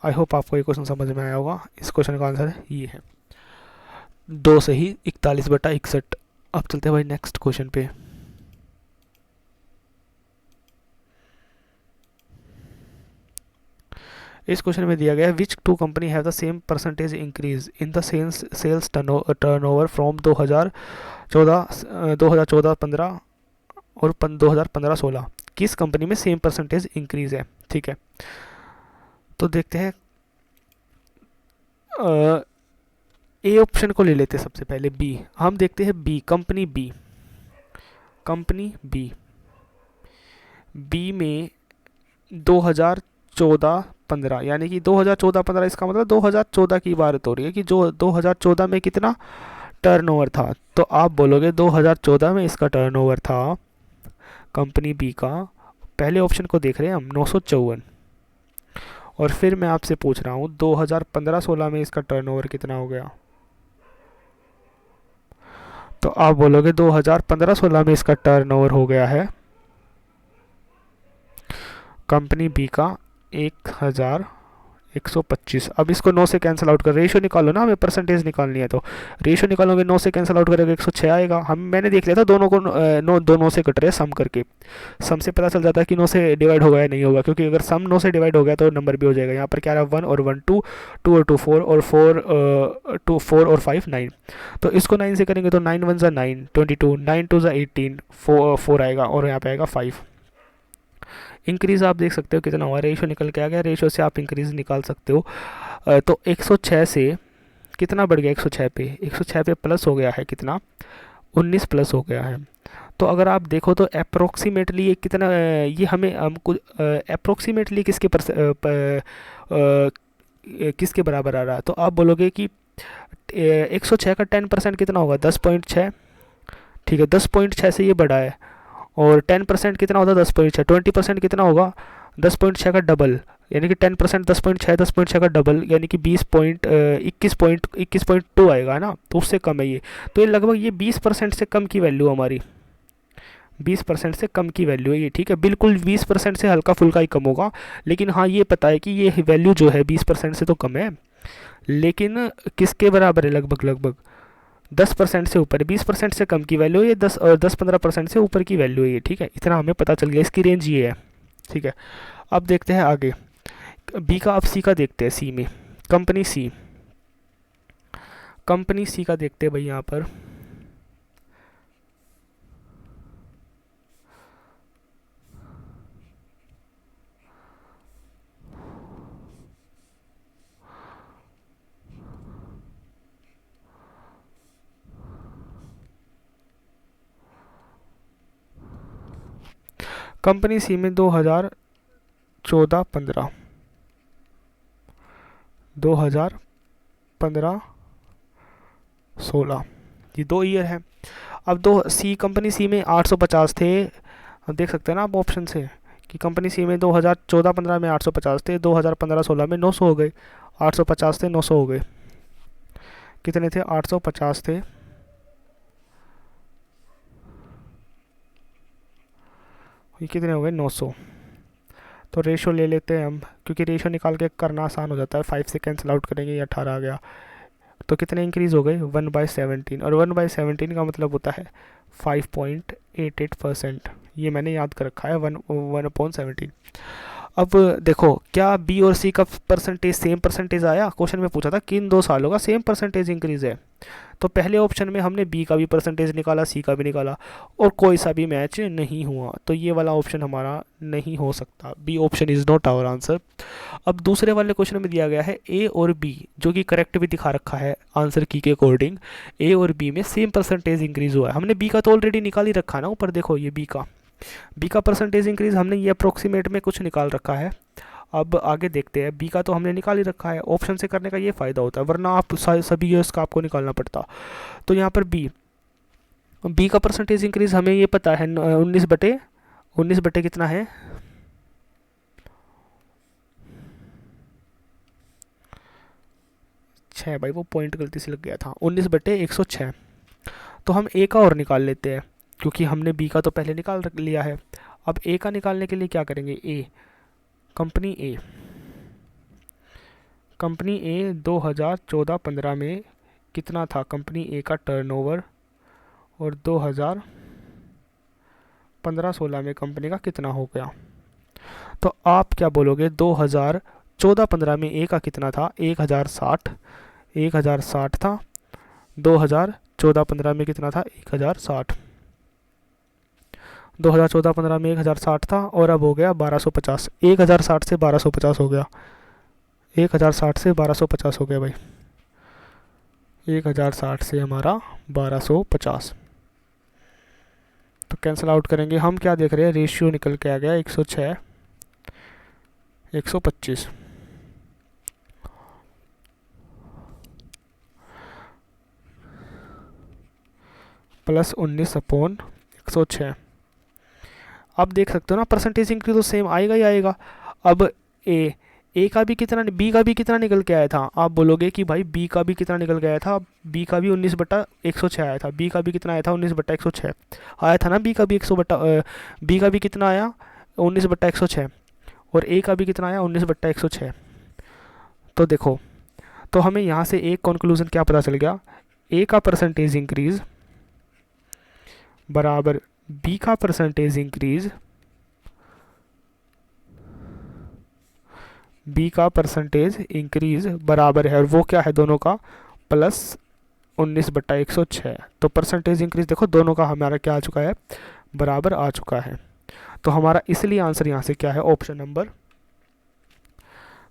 आई होप आपको ये क्वेश्चन समझ में आया होगा। इस क्वेश्चन का आंसर ये है 2 सही 41/61। अब चलते हैं भाई नेक्स्ट क्वेश्चन पे। इस क्वेश्चन में दिया गया है which two company have the same percentage increase in the sales turnover from 2014-15 और 2015-16। किस कंपनी में सेम परसेंटेज इंक्रीज है, ठीक है। तो देखते हैं, ए ऑप्शन को ले लेते हैं सबसे पहले, बी। हम देखते हैं बी, कंपनी बी में 2014-15 यानी कि 2014-15 इसका मतलब 2014 की बात हो रही है कि जो 2014 में कितना टर्नओवर था। तो आप बोलोगे 2014 में इसका टर्नओवर था कंपनी बी का, पहले ऑप्शन को देख रहे हैं हम 954। और फिर मैं आपसे पूछ रहा हूँ 2015-16 में इसका टर्नओवर कितना हो गया। तो आप बोलोगे 2015-16 में इसका टर्नओवर हो गया है कंपनी बी का 1125। अब इसको 9 से कैंसिल आउट कर, रेशियो निकालो ना, हमें परसेंटेज निकालनी है। तो रेशियो निकालोगे 9 से कैंसिल आउट करोगे 106 आएगा। मैंने देख लिया था दोनों को 9 से कट रहे सम करके, सम से पता चल जाता है कि 9 से डिवाइड होगा या नहीं होगा, क्योंकि अगर सम 9 से डिवाइड हो गया तो नंबर भी हो जाएगा। यहाँ पर क्या रहा 1 और 1 2, 2 और 2 4 और 4 और 5 9। तो इसको 9 से करेंगे तो 9 1 9 22, 9 2 18, 4 आएगा और यहाँ पे आएगा 5। इंक्रीज़ आप देख सकते हो कितना हुआ, रेशियो निकल के आ गया, रेशियो से आप इंक्रीज़ निकाल सकते हो। तो 106 से कितना बढ़ गया, 106 पे प्लस हो गया है कितना, 19 प्लस हो गया है। तो अगर आप देखो तो अप्रोक्सीमेटली ये कितना, ये हमें हमको अप्रोक्सीमेटली किसके बराबर आ रहा है। तो आप बोलोगे कि 106 का 10% कितना होगा, 10.6, ठीक है। 10.6 से ये बढ़ा है और 10% कितना होता है 10.6, 20% कितना होगा 10.6 का डबल, यानी कि 10% 10.6 का डबल यानी कि 21.2 आएगा ना, तो उससे कम है ये। तो ये लगभग ये 20% से कम की वैल्यू हमारी, 20% से कम की वैल्यू है ये, ठीक है। बिल्कुल 20% से हल्का फुल्का ही कम होगा, लेकिन हाँ ये पता है कि ये वैल्यू जो है 20% से तो कम है, लेकिन किसके बराबर है, लगभग 10% से ऊपर, 20% से कम की वैल्यू ये 10-15% से ऊपर की वैल्यू है ये, ठीक है। इतना हमें पता चल गया, इसकी रेंज ये है, ठीक है। अब देखते हैं आगे बी का, अब सी का देखते हैं। सी में कंपनी सी का देखते हैं भाई। यहाँ पर कंपनी सी में 2014-15 2015-16 ये 2 ईयर है। अब कंपनी सी में 850 थे, अब देख सकते हैं ना आप ऑप्शन से कि कंपनी सी में 2014-15 में 850 थे, 2015-16 में 900 हो गए, 850 थे 900 हो गए, कितने थे 850 थे, ये कितने हो गए 900। तो रेशो ले लेते हैं हम, क्योंकि रेशो निकाल के करना आसान हो जाता है, 5 से कैंसिल आउट करेंगे, ये 18 आ गया। तो कितने इंक्रीज़ हो गए 1/17, और 1/17 का मतलब होता है 5.88%। ये मैंने याद कर रखा है, 1/17। अब देखो क्या बी और सी का परसेंटेज सेम परसेंटेज आया, क्वेश्चन में पूछा था किन दो सालों का सेम परसेंटेज इंक्रीज है। तो पहले ऑप्शन में हमने बी का भी परसेंटेज निकाला, सी का भी निकाला, और कोई सा भी मैच नहीं हुआ, तो ये वाला ऑप्शन हमारा नहीं हो सकता, B option is not our answer. अब दूसरे वाले क्वेश्चन में दिया गया है ए और बी, जो कि करेक्ट भी दिखा रखा है आंसर की के अकॉर्डिंग, ए और बी में सेम परसेंटेज इंक्रीज हुआ है। हमने बी का तो ऑलरेडी निकाल ही रखा है ना, ऊपर देखो ये बी का परसेंटेज इंक्रीज हमने ये अप्रोक्सीमेट में कुछ निकाल रखा है। अब आगे देखते हैं, बी का तो हमने निकाल ही रखा है, ऑप्शन से करने का ये फ़ायदा होता है, वरना आप सभी ईयर्स का आपको निकालना पड़ता। तो यहाँ पर बी का परसेंटेज इंक्रीज हमें ये पता है 19 बटे कितना है, 6, भाई वो पॉइंट गलती से लग गया था, 19/106। तो हम ए का और निकाल लेते हैं, क्योंकि हमने बी का तो पहले निकाल लिया है। अब ए का निकालने के लिए क्या करेंगे, कंपनी ए 2014-15 में कितना था कंपनी ए का टर्नओवर, और 2015-16 में कंपनी का कितना हो गया। तो आप क्या बोलोगे, 2014-15 में ए का कितना था, 1060 था, 2014-15 में कितना था 1060, 2014-15 में 1060 था, और अब हो गया 1250, 1060 से 1250 हो गया, 1060 से 1250 हो गया भाई, 1060 से हमारा 1250। तो कैंसिल आउट करेंगे हम, क्या देख रहे हैं, रेशियो निकल के आ गया 106 125 प्लस 19/106। अब देख सकते हो ना, परसेंटेज इंक्रीज तो सेम आएगा ही आएगा। अब ए का भी कितना, बी का भी कितना निकल के आया था, आप बोलोगे कि भाई बी का भी कितना निकल के आया था, बी का भी 19/106 आया था, बी का भी कितना आया था 19/106 आया था ना, बी का भी बी का भी कितना आया 19/106, और ए का भी कितना आया 19/106। तो देखो, तो हमें यहाँ से एक कंक्लूजन क्या पता चल गया, ए का परसेंटेज इंक्रीज बराबर बी का परसेंटेज इंक्रीज, बी का परसेंटेज इंक्रीज बराबर है, और वो क्या है दोनों का प्लस 19/106। तो परसेंटेज इंक्रीज देखो दोनों का हमारा क्या आ चुका है, बराबर आ चुका है। तो हमारा इसलिए आंसर यहाँ से क्या है, option number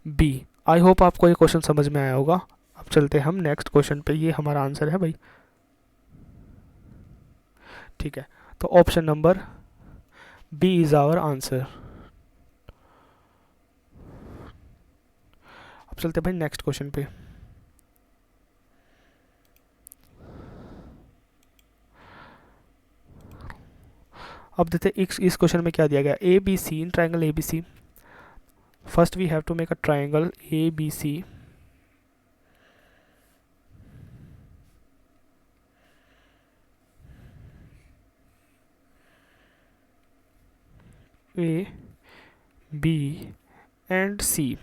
B. I hope आपको ये क्वेश्चन समझ में आया होगा। अब चलते हैं हम नेक्स्ट क्वेश्चन पे, ये हमारा आंसर है भाई, ठीक है। तो option number B is our answer. अब चलते हैं भाई नेक्स्ट क्वेश्चन पे। अब देखते हैं इस क्वेश्चन में क्या दिया गया, A B C, in triangle A B C, first we have to make a triangle A B C, A, B and C.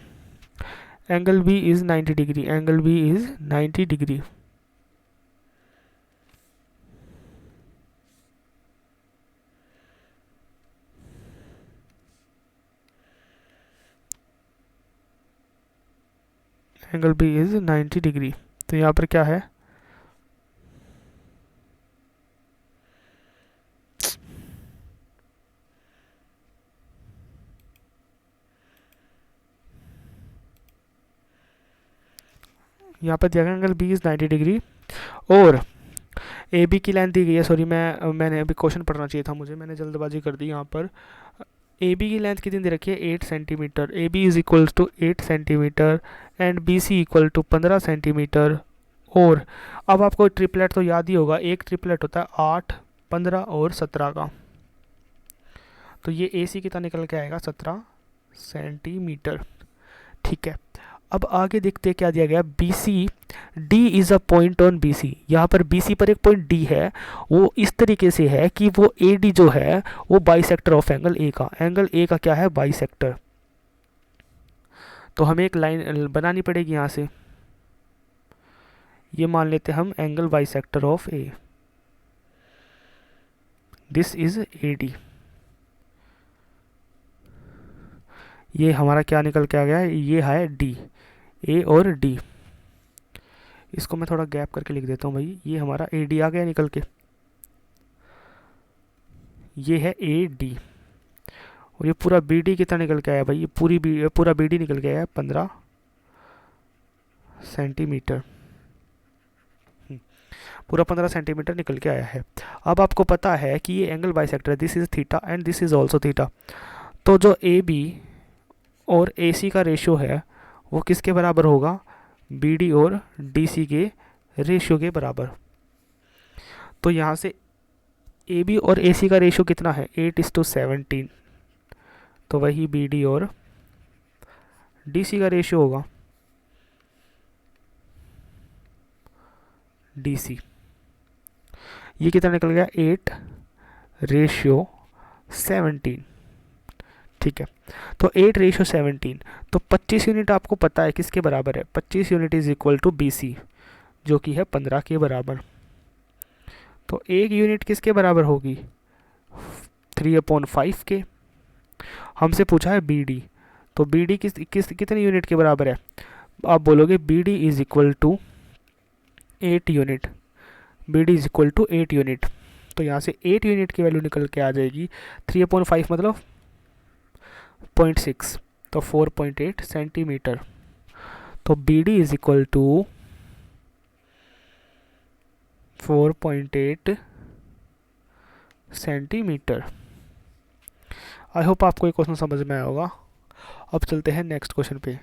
Angle B is 90 degree. Angle B is 90 degree. Angle B is 90 degree. तो यहाँ पर क्या है, यहाँ पर दिया गया angle B is 90 degree, और ए बी की लेंथ दी गई है। सॉरी, मैंने अभी क्वेश्चन पढ़ना चाहिए था मुझे, मैंने जल्दबाजी कर दी। यहाँ पर ए बी की लेंथ कितनी दे रखी है, 8 centimetre. A B is equals to 8 centimetre and B C equal to 15 centimetre. और अब आपको ट्रिपलेट तो याद ही होगा, एक ट्रिपलेट होता है 8, 15 और 17 का। तो ये AC कितना निकल के आएगा, 17 सेंटीमीटर। ठीक है, अब आगे देखते हैं क्या दिया गया, BC, D is a point on BC। यहाँ पर BC पर एक पॉइंट D है, वो इस तरीके से है कि वो AD जो है वो बाइसेक्टर ऑफ एंगल A का, एंगल A का क्या है, बाइसेक्टर। तो हमें एक लाइन बनानी पड़ेगी यहाँ से, ये मान लेते हैं हम angle bisector of A, this is AD। ये हमारा क्या निकल के आ गया है, ये है D, A और D। इसको मैं थोड़ा गैप करके लिख देता हूँ भाई, ये हमारा AD आ गया निकल के, ये है AD। और ये पूरा BD कितना निकल के आया भाई, ये पूरा BD निकल के आया 15 सेंटीमीटर। पूरा 15 सेंटीमीटर निकल के आया है। अब आपको पता है कि ये एंगल बाइसेक्टर है, this is theta and this is also theta. तो जो AB और AC का रेशियो है वो किसके बराबर होगा, BD और DC के रेशियो के बराबर। तो यहाँ से AB और AC का रेशियो कितना है, 8:17। तो वही BD और DC का रेशियो होगा, DC। ये कितना निकल गया, 8:17। ठीक है, तो 8:17, तो 25 यूनिट आपको पता है किसके बराबर है, 25 unit is equal to BC, जो कि है 15 के बराबर। तो एक यूनिट किसके बराबर होगी, 3/5 के। हमसे पूछा है BD, तो BD कितने यूनिट के बराबर है, आप बोलोगे BD is equal to 8 unit, BD is equal to 8 unit. तो यहाँ से 8 यूनिट की वैल्यू निकल के आ जाएगी, 3/5 मतलब 0.6, तो 4.8 सेंटीमीटर। तो BD is equal to 4.8 centimetre. I hope आपको ये क्वेश्चन समझ में आया होगा। अब चलते हैं नेक्स्ट क्वेश्चन पे।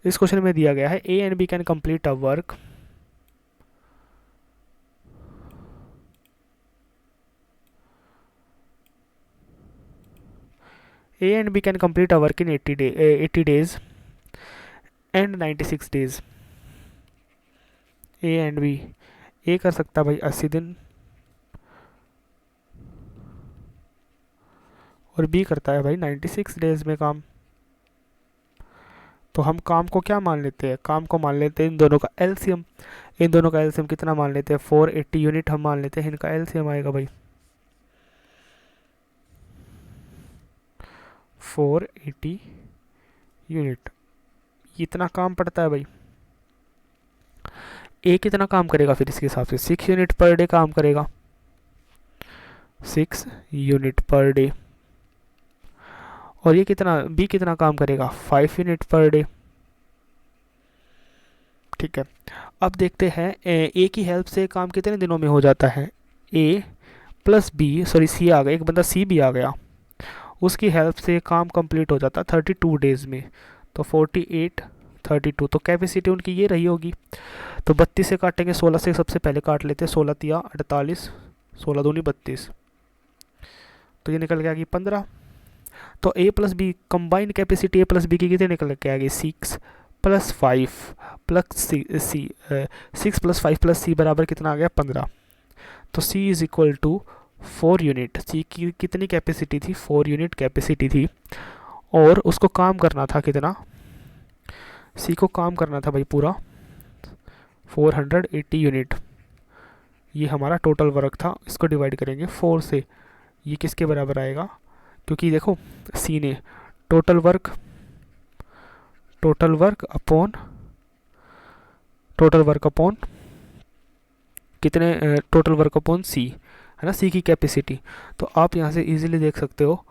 इस क्वेश्चन में दिया गया है A and B can complete a work A and B can complete a work in 80 days and 96 days। A and B, A कर सकता है भाई 80 दिन और B करता है भाई 96 डेज में काम। तो हम काम को क्या मान लेते हैं, काम को मान लेते हैं इन दोनों का एलसीएम। इन दोनों का एलसीएम कितना मान लेते हैं, 480 यूनिट हम मान लेते हैं, इनका एलसीएम आएगा भाई 480 यूनिट। इतना काम पड़ता है भाई। ए कितना काम करेगा फिर इसके हिसाब से, 6 यूनिट पर डे काम करेगा, 6 यूनिट पर डे। और ये कितना, बी कितना काम करेगा, 5 यूनिट पर डे। ठीक है, अब देखते हैं ए की हेल्प से काम कितने दिनों में हो जाता है, ए प्लस बी, सॉरी सी आ गया, एक बंदा सी भी आ गया, उसकी हेल्प से काम कंप्लीट हो जाता 32 डेज में। तो 48 32, तो कैपेसिटी उनकी ये रही होगी। तो 32 से काटेंगे, 16 से सबसे पहले काट लेते हैं, 16 तिया 48, 16 दूनी 32, तो ये निकल के आ गई 15। तो A plus B combined capacity A plus B की कितने निकल के आ गई, 6 + 5 प्लस सी 6 + 5 + सी बराबर कितना आ गया, 15। तो सी इज इक्वल टू 4 यूनिट। सी की कितनी कैपेसिटी थी, 4 यूनिट कैपेसिटी थी, और उसको काम करना था कितना, सी को काम करना था भाई पूरा 480 यूनिट। ये हमारा टोटल वर्क था। इसको डिवाइड करेंगे 4 से, ये किसके बराबर आएगा, क्योंकि देखो सी ने टोटल वर्क अपॉन कितने, टोटल वर्क अपॉन सी है ना, सी की कैपेसिटी। तो आप यहाँ से इजीली देख सकते हो,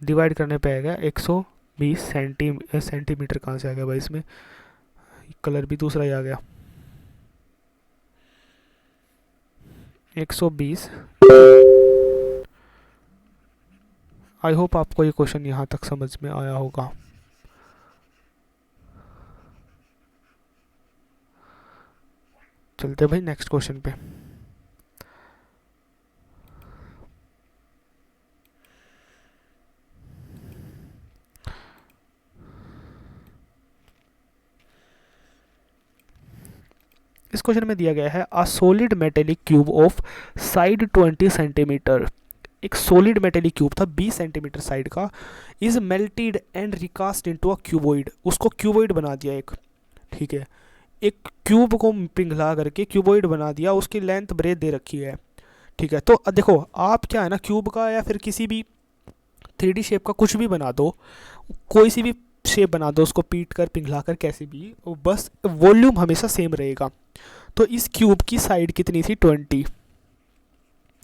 डिवाइड करने पे आएगा 120 सेंटीमीटर। कहाँ से आ गया भाई, इसमें कलर भी दूसरा ही आ गया, 120। आई होप आपको ये क्वेश्चन यहाँ तक समझ में आया होगा। चलते हैं भाई नेक्स्ट क्वेश्चन पे। इस क्वेश्चन में दिया गया है a solid metallic cube of side 20 centimetre. एक सॉलिड मेटेलिक क्यूब था 20 सेंटीमीटर साइड का, is melted and recast into a cuboid. उसको क्यूबॉइड बना दिया एक, ठीक है, एक क्यूब को पिघला करके क्यूबॉइड बना दिया, उसकी लेंथ ब्रेथ दे रखी है, ठीक है। तो देखो आप क्या है ना, क्यूब का या फिर किसी भी 3D शेप का कुछ भी बना दो, कोई सी भी शेप बना दो, उसको पीट कर पिघला कर कैसे भी, बस वॉल्यूम हमेशा सेम रहेगा। तो इस क्यूब की साइड कितनी थी 20,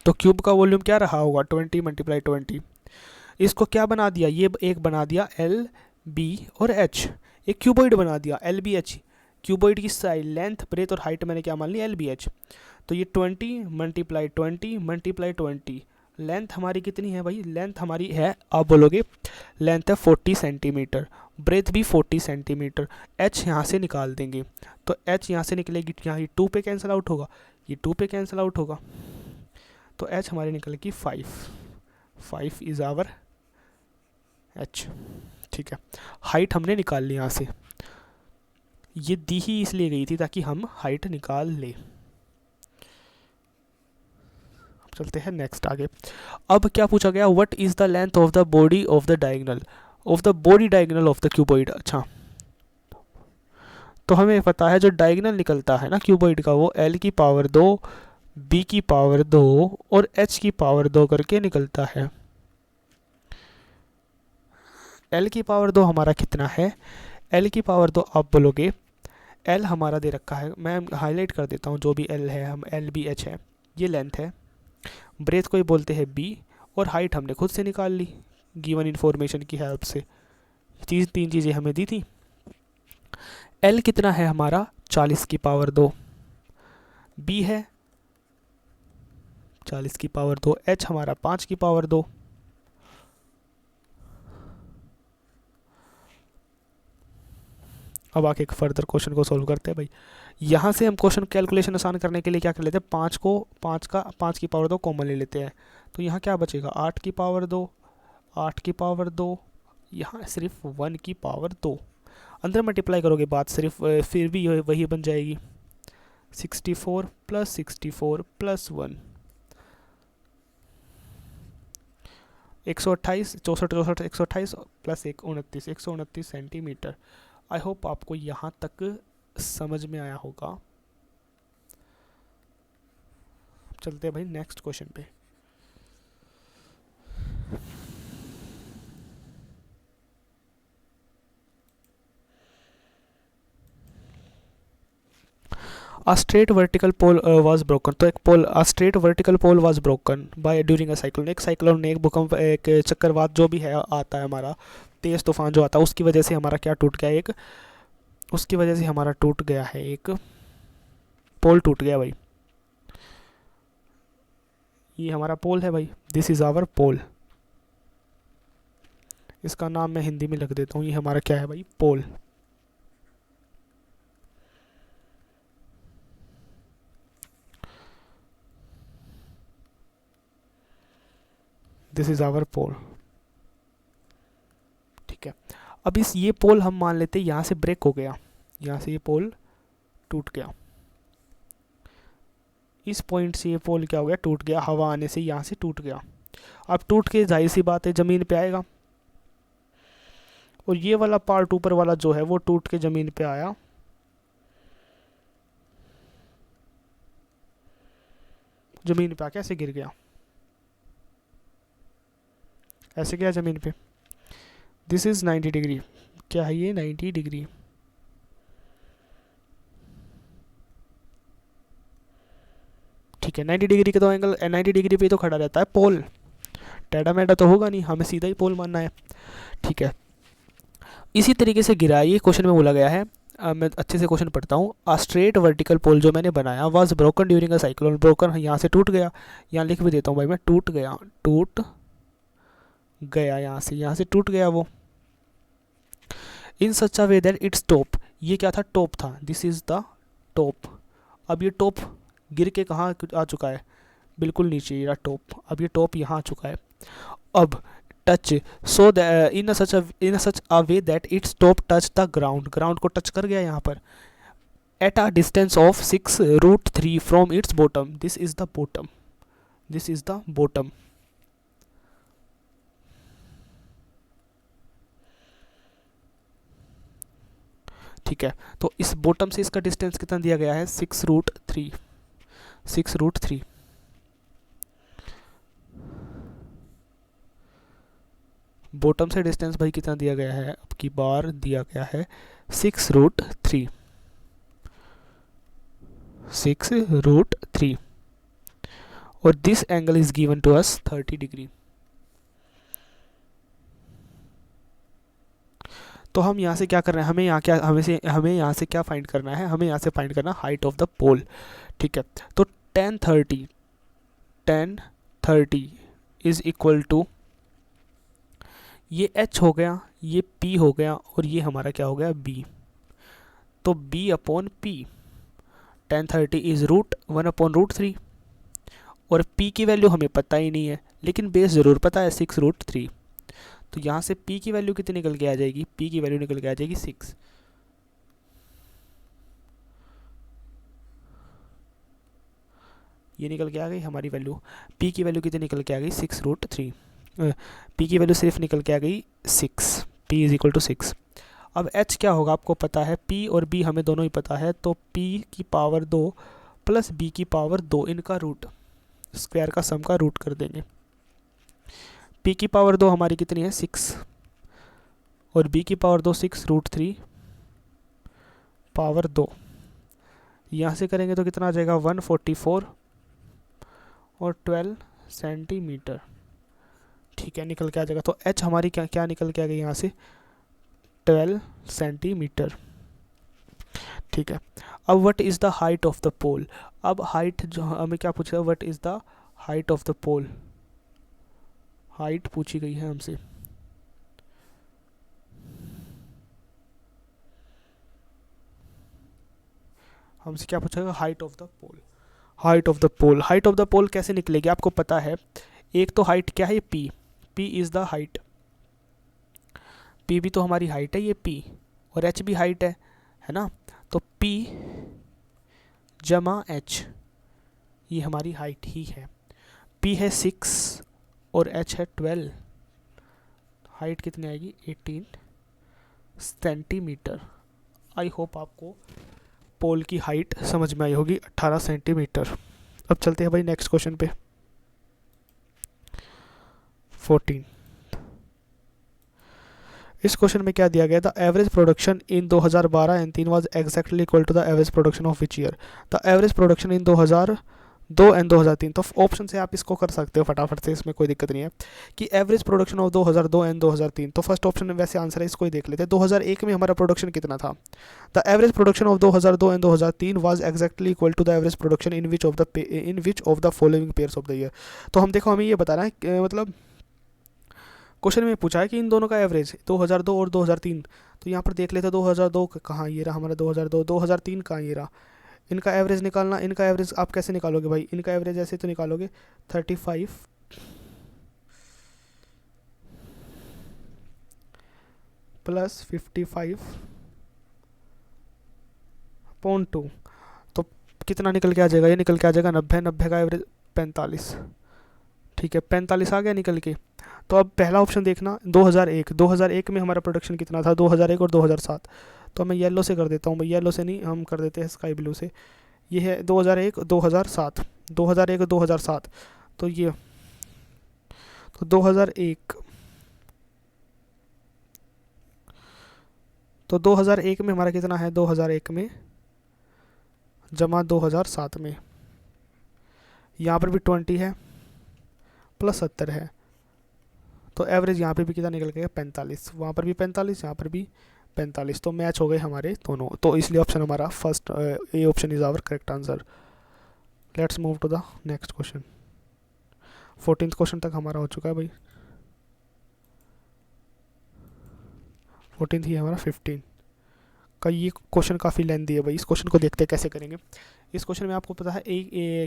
तो क्यूब का वॉल्यूम क्या रहा होगा 20 मल्टीप्लाई 20। इसको क्या बना दिया, ये एक बना दिया एल बी और एच, एक क्यूबॉइड बना दिया एल बी एच। क्यूबॉइड की साइड लेंथ ब्रेथ और हाइट मैंने क्या मान ली एल बी एच। तो ये 20 मल्टीप्लाई 20 मल्टीप्लाई 20, लेंथ हमारी कितनी है भाई, लेंथ हमारी है, आप बोलोगे लेंथ है 40 सेंटीमीटर, ब्रेथ भी 40 सेंटीमीटर। एच यहाँ से निकाल देंगे, तो एच यहाँ से निकलेगी, यहाँ ये 2 पे कैंसिल आउट होगा, ये 2 पे कैंसिल आउट होगा, तो एच हमारी निकलेगी 5 इज़ आवर एच, ठीक है। हाइट हमने निकाल ली यहाँ से, ये दी ही इसलिए गई थी ताकि हम हाइट निकाल लें। चलते हैं नेक्स्ट आगे। अब क्या पूछा गया, what is the length of the body of the diagonal of the cuboid. अच्छा, तो हमें पता है जो डायगोनल निकलता है ना क्यूबॉइड का, वो l की पावर 2 b की पावर 2 और h की पावर 2 करके निकलता है। l की पावर 2 हमारा कितना है, l की पावर 2 आप बोलोगे l हमारा दे रखा है, मैं हाईलाइट कर देता हूँ, जो भी l है, हम l b h है, ये लेंथ है, ब्रेथ को ही बोलते हैं b, और हाइट हमने खुद से निकाल ली गिवन इन्फॉर्मेशन की हेल्प से। तीन चीज़ें हमें दी थी। l कितना है हमारा 40 की पावर 2, b है 40 की पावर 2, h हमारा 5 की पावर 2। अब आके एक फर्दर क्वेश्चन को सोल्व करते हैं भाई। यहाँ से हम क्वेश्चन कैलकुलेशन आसान करने के लिए क्या कर लेते हैं, 5 की पावर 2 कॉमन ले लेते हैं, तो यहाँ क्या बचेगा 8 की पावर 2, 8 की पावर 2, यहाँ सिर्फ 1 की पावर 2, अंदर मल्टीप्लाई करोगे बात सिर्फ फिर भी वही बन जाएगी, 64 plus 64 plus 1, 128 64 128 plus 1 29 129 centimetre. I hope आपको यहाँ तक समझ में आया होगा। चलते हैं भाई नेक्स्ट क्वेश्चन पे। A straight vertical pole was broken, तो एक पोल a straight vertical pole was broken by during a cyclone। एक साइक्लोन ने, एक भूकंप, एक चक्रवात जो भी है आता है हमारा, तेज़ तूफान जो आता है, उसकी वजह से हमारा क्या टूट गया, एक उसकी वजह से हमारा टूट गया है, एक पोल टूट गया भाई। ये हमारा पोल है भाई, दिस इज़ आवर पोल, इसका नाम मैं हिंदी में लिख देता हूँ, ये हमारा क्या है भाई पोल। दिस इज आवर पोल, ठीक है। अब इस ये पोल हम मान लेते हैं यहाँ से ब्रेक हो गया, यहाँ से ये पोल टूट गया, इस पॉइंट से ये पोल क्या हो गया टूट गया, हवा आने से यहाँ से टूट गया। अब टूट के जाहिर सी बात है ज़मीन पे आएगा, और ये वाला पार्ट ऊपर वाला जो है वो टूट के ज़मीन पे आया, ज़मीन पे आके ऐसे गिर गया, ऐसे गया ज़मीन पे। दिस इज़ 90 डिग्री, क्या है ये 90 डिग्री, ठीक है। 90 डिग्री के तो एंगल 90 डिग्री पे तो खड़ा रहता है पोल, टेढ़ा मेढ़ा तो होगा नहीं, हमें सीधा ही पोल मानना है, ठीक है। इसी तरीके से गिरा, ये क्वेश्चन में बोला गया है, मैं अच्छे से क्वेश्चन पढ़ता हूँ। आ स्ट्रेट वर्टिकल पोल जो मैंने बनाया was broken during a cyclone, broken यहाँ से टूट गया, यहाँ लिख भी देता हूँ भाई मैं, टूट गया यहाँ से टूट गया वो। इन सच अ वे दैट इट्स टॉप, ये क्या था टॉप था, दिस इज द टॉप, अब ये टॉप गिर के कहाँ आ चुका है, बिल्कुल नीचे, ये टॉप, अब ये टॉप यहाँ आ चुका है। अब touch so in such a way that its top touch the ground, ground को टच कर गया यहाँ पर, at a distance of 6√3 from its bottom, this is the bottom, this is the bottom. ठीक है, तो इस बॉटम से इसका डिस्टेंस कितना दिया गया है, 6√3, 6√3। बॉटम से डिस्टेंस भाई कितना दिया गया है, अब की बार दिया गया है 6√3, 6√3, और this angle is given to us 30 degree. तो हम यहाँ से क्या कर रहे हैं, हमें यहाँ से क्या फाइंड करना है, हमें यहाँ से फाइंड करना हाइट ऑफ द पोल। ठीक है, तो 1030 इज इक्वल टू, ये h हो गया, ये p हो गया, और ये हमारा क्या हो गया, b। तो b/p, 1030 इज √1/√3, और p की वैल्यू हमें पता ही नहीं है, लेकिन बेस ज़रूर पता है 6√3। तो यहाँ से p की वैल्यू कितनी निकल के आ जाएगी, p की वैल्यू निकल के आ जाएगी 6। ये निकल के आ गई हमारी वैल्यू, p की वैल्यू कितनी निकल के आ गई, 6√3। p की वैल्यू सिर्फ निकल के आ गई 6, p इज इक्वल टू 6। अब h क्या होगा आपको पता है, p और b हमें दोनों ही पता है, तो p की पावर 2 प्लस b की पावर 2, इनका रूट, स्क्वायर का सम का रूट कर देंगे। p की पावर 2 हमारी कितनी है, 6, और b की पावर 2 6√3 पावर 2, यहाँ से करेंगे तो कितना आ जाएगा, 144 और 12 सेंटीमीटर। ठीक है, निकल के आ जाएगा। तो h हमारी क्या क्या निकल के आ गई यहाँ से, 12 सेंटीमीटर। ठीक है, अब what is the height of the pole. अब हाइट जो हमें क्या पूछा है, what is the height of the pole, height पूछी गई है हमसे। हमसे क्या पूछेगा, height of the pole, height of the pole. Height of the pole कैसे निकलेगी आपको पता है, एक तो हाइट क्या है, p, p is the height, p भी तो हमारी हाइट है, ये p, और h भी हाइट है ना, तो p जमा h, ये हमारी हाइट ही है। p है 6 और h है 12, हाइट कितनी आएगी, 18 सेंटीमीटर। आई होप आपको पोल की हाइट समझ में आई होगी, 18 सेंटीमीटर। अब चलते हैं भाई नेक्स्ट क्वेश्चन पे, 14। इस क्वेश्चन में क्या दिया गया, the average production in 2012 and 3 was exactly equal to the average production of which year. The average production in 2002 and 2003, तो ऑप्शन से आप इसको कर सकते हो फटाफट से, इसमें कोई दिक्कत नहीं है कि एवरेज प्रोडक्शन ऑफ 2002 एंड 2003। तो फर्स्ट ऑप्शन में वैसे आंसर है, इसको ही देख लेते हैं। 2001 में हमारा प्रोडक्शन कितना था, the average production of 2002 and 2003 was exactly equal to the average production in which of the following pairs of the year. तो हम देखो, हमें ये बताना है, मतलब क्वेश्चन में पूछा है कि इन दोनों का एवरेज 2002 और 2003। तो यहाँ पर देख लेते हैं 2002 कहाँ, ये रहा हमारा 2002, 2003 कहाँ, ये रहा। इनका एवरेज निकालना, इनका एवरेज आप कैसे निकालोगे भाई, इनका एवरेज ऐसे तो निकालोगे 35 प्लस 55/2, तो कितना निकल के आ जाएगा, ये निकल के आ जाएगा 90, 90 का एवरेज 45। ठीक है, 45 आ गया निकल के। तो अब पहला ऑप्शन देखना, 2001 में हमारा प्रोडक्शन कितना था, 2001 और 2007। तो मैं येलो से कर देता हूँ, येलो से नहीं, हम कर देते हैं स्काई ब्लू से। ये है 2001 2007, 2001 2007, तो ये तो 2001, तो 2001 में हमारा कितना है, 2001 में जमा 2007 में, यहाँ पर भी 20 है प्लस 70 है, तो एवरेज यहाँ पे भी कितना निकल गया, 45, वहाँ पर भी 45, यहाँ पर भी 45, तो मैच हो गए हमारे दोनों। तो इसलिए ऑप्शन हमारा first, A option is our correct answer. Let's move to the next question. 14th question तक हमारा हो चुका है भाई, 14th ही हमारा 15। का ये क्वेश्चन काफ़ी लेंथी है भाई, इस क्वेश्चन को देखते हैं कैसे करेंगे। इस क्वेश्चन में आपको पता है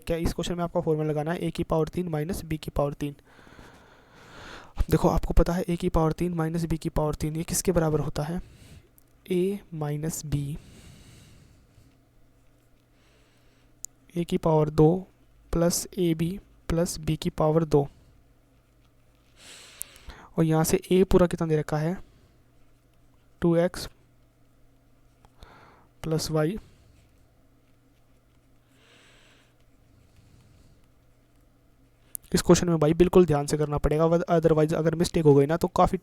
क्या इस क्वेश्चन में आपका फॉर्मूला लगाना है ए की पावर 3 माइनस बी की पावर 3। देखो आपको पता है ए की पावर 3 माइनस बी की पावर 3 ये किसके बराबर होता है, ए माइनस बी, ए की power 2 plus A B plus B की पावर 2, और यहाँ से ए पूरा कितना दे रखा है 2x प्लस वाई, इस क्वेश्चन में भाई बिल्कुल ध्यान से करना पड़ेगा, अदरवाइज अगर मिस्टेक हो गई ना तो काफ़ी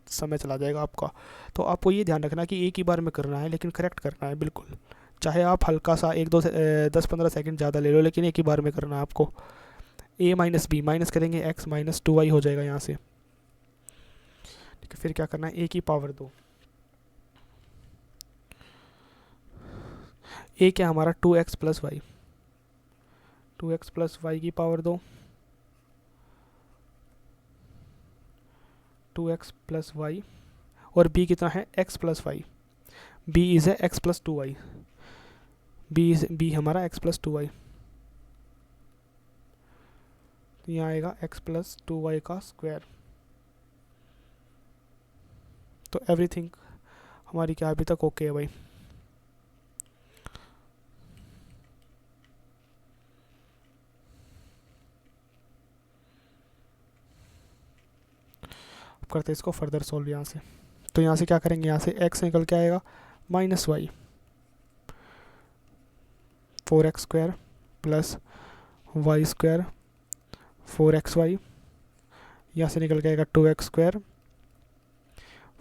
समय चला जाएगा आपका। तो आपको ये ध्यान रखना कि एक ही बार में करना है, लेकिन करेक्ट करना है बिल्कुल, चाहे आप हल्का सा 10-15 सेकंड ज़्यादा ले लो, लेकिन एक ही बार में करना है आपको। ए माइनस बी माइनस करेंगे एक्स माइनस 2y हो जाएगा यहाँ से, ठीक है। फिर क्या करना है ए की पावर 2, ए क्या हमारा 2x plus Y, 2x plus Y की पावर 2, 2x प्लस वाई, और b कितना है x plus Y, b is है x प्लस 2y, b हमारा x प्लस 2y, तो यहाँ आएगा x प्लस 2y का स्क्वायर। तो एवरीथिंग हमारी क्या अभी तक ओके है भाई। करते हैं इसको फर्दर सॉल्व यहाँ से। तो यहाँ से क्या करेंगे, यहाँ से x निकल के आएगा minus Y, 4x square plus Y square 4xy, यहाँ से निकल के आएगा 2x square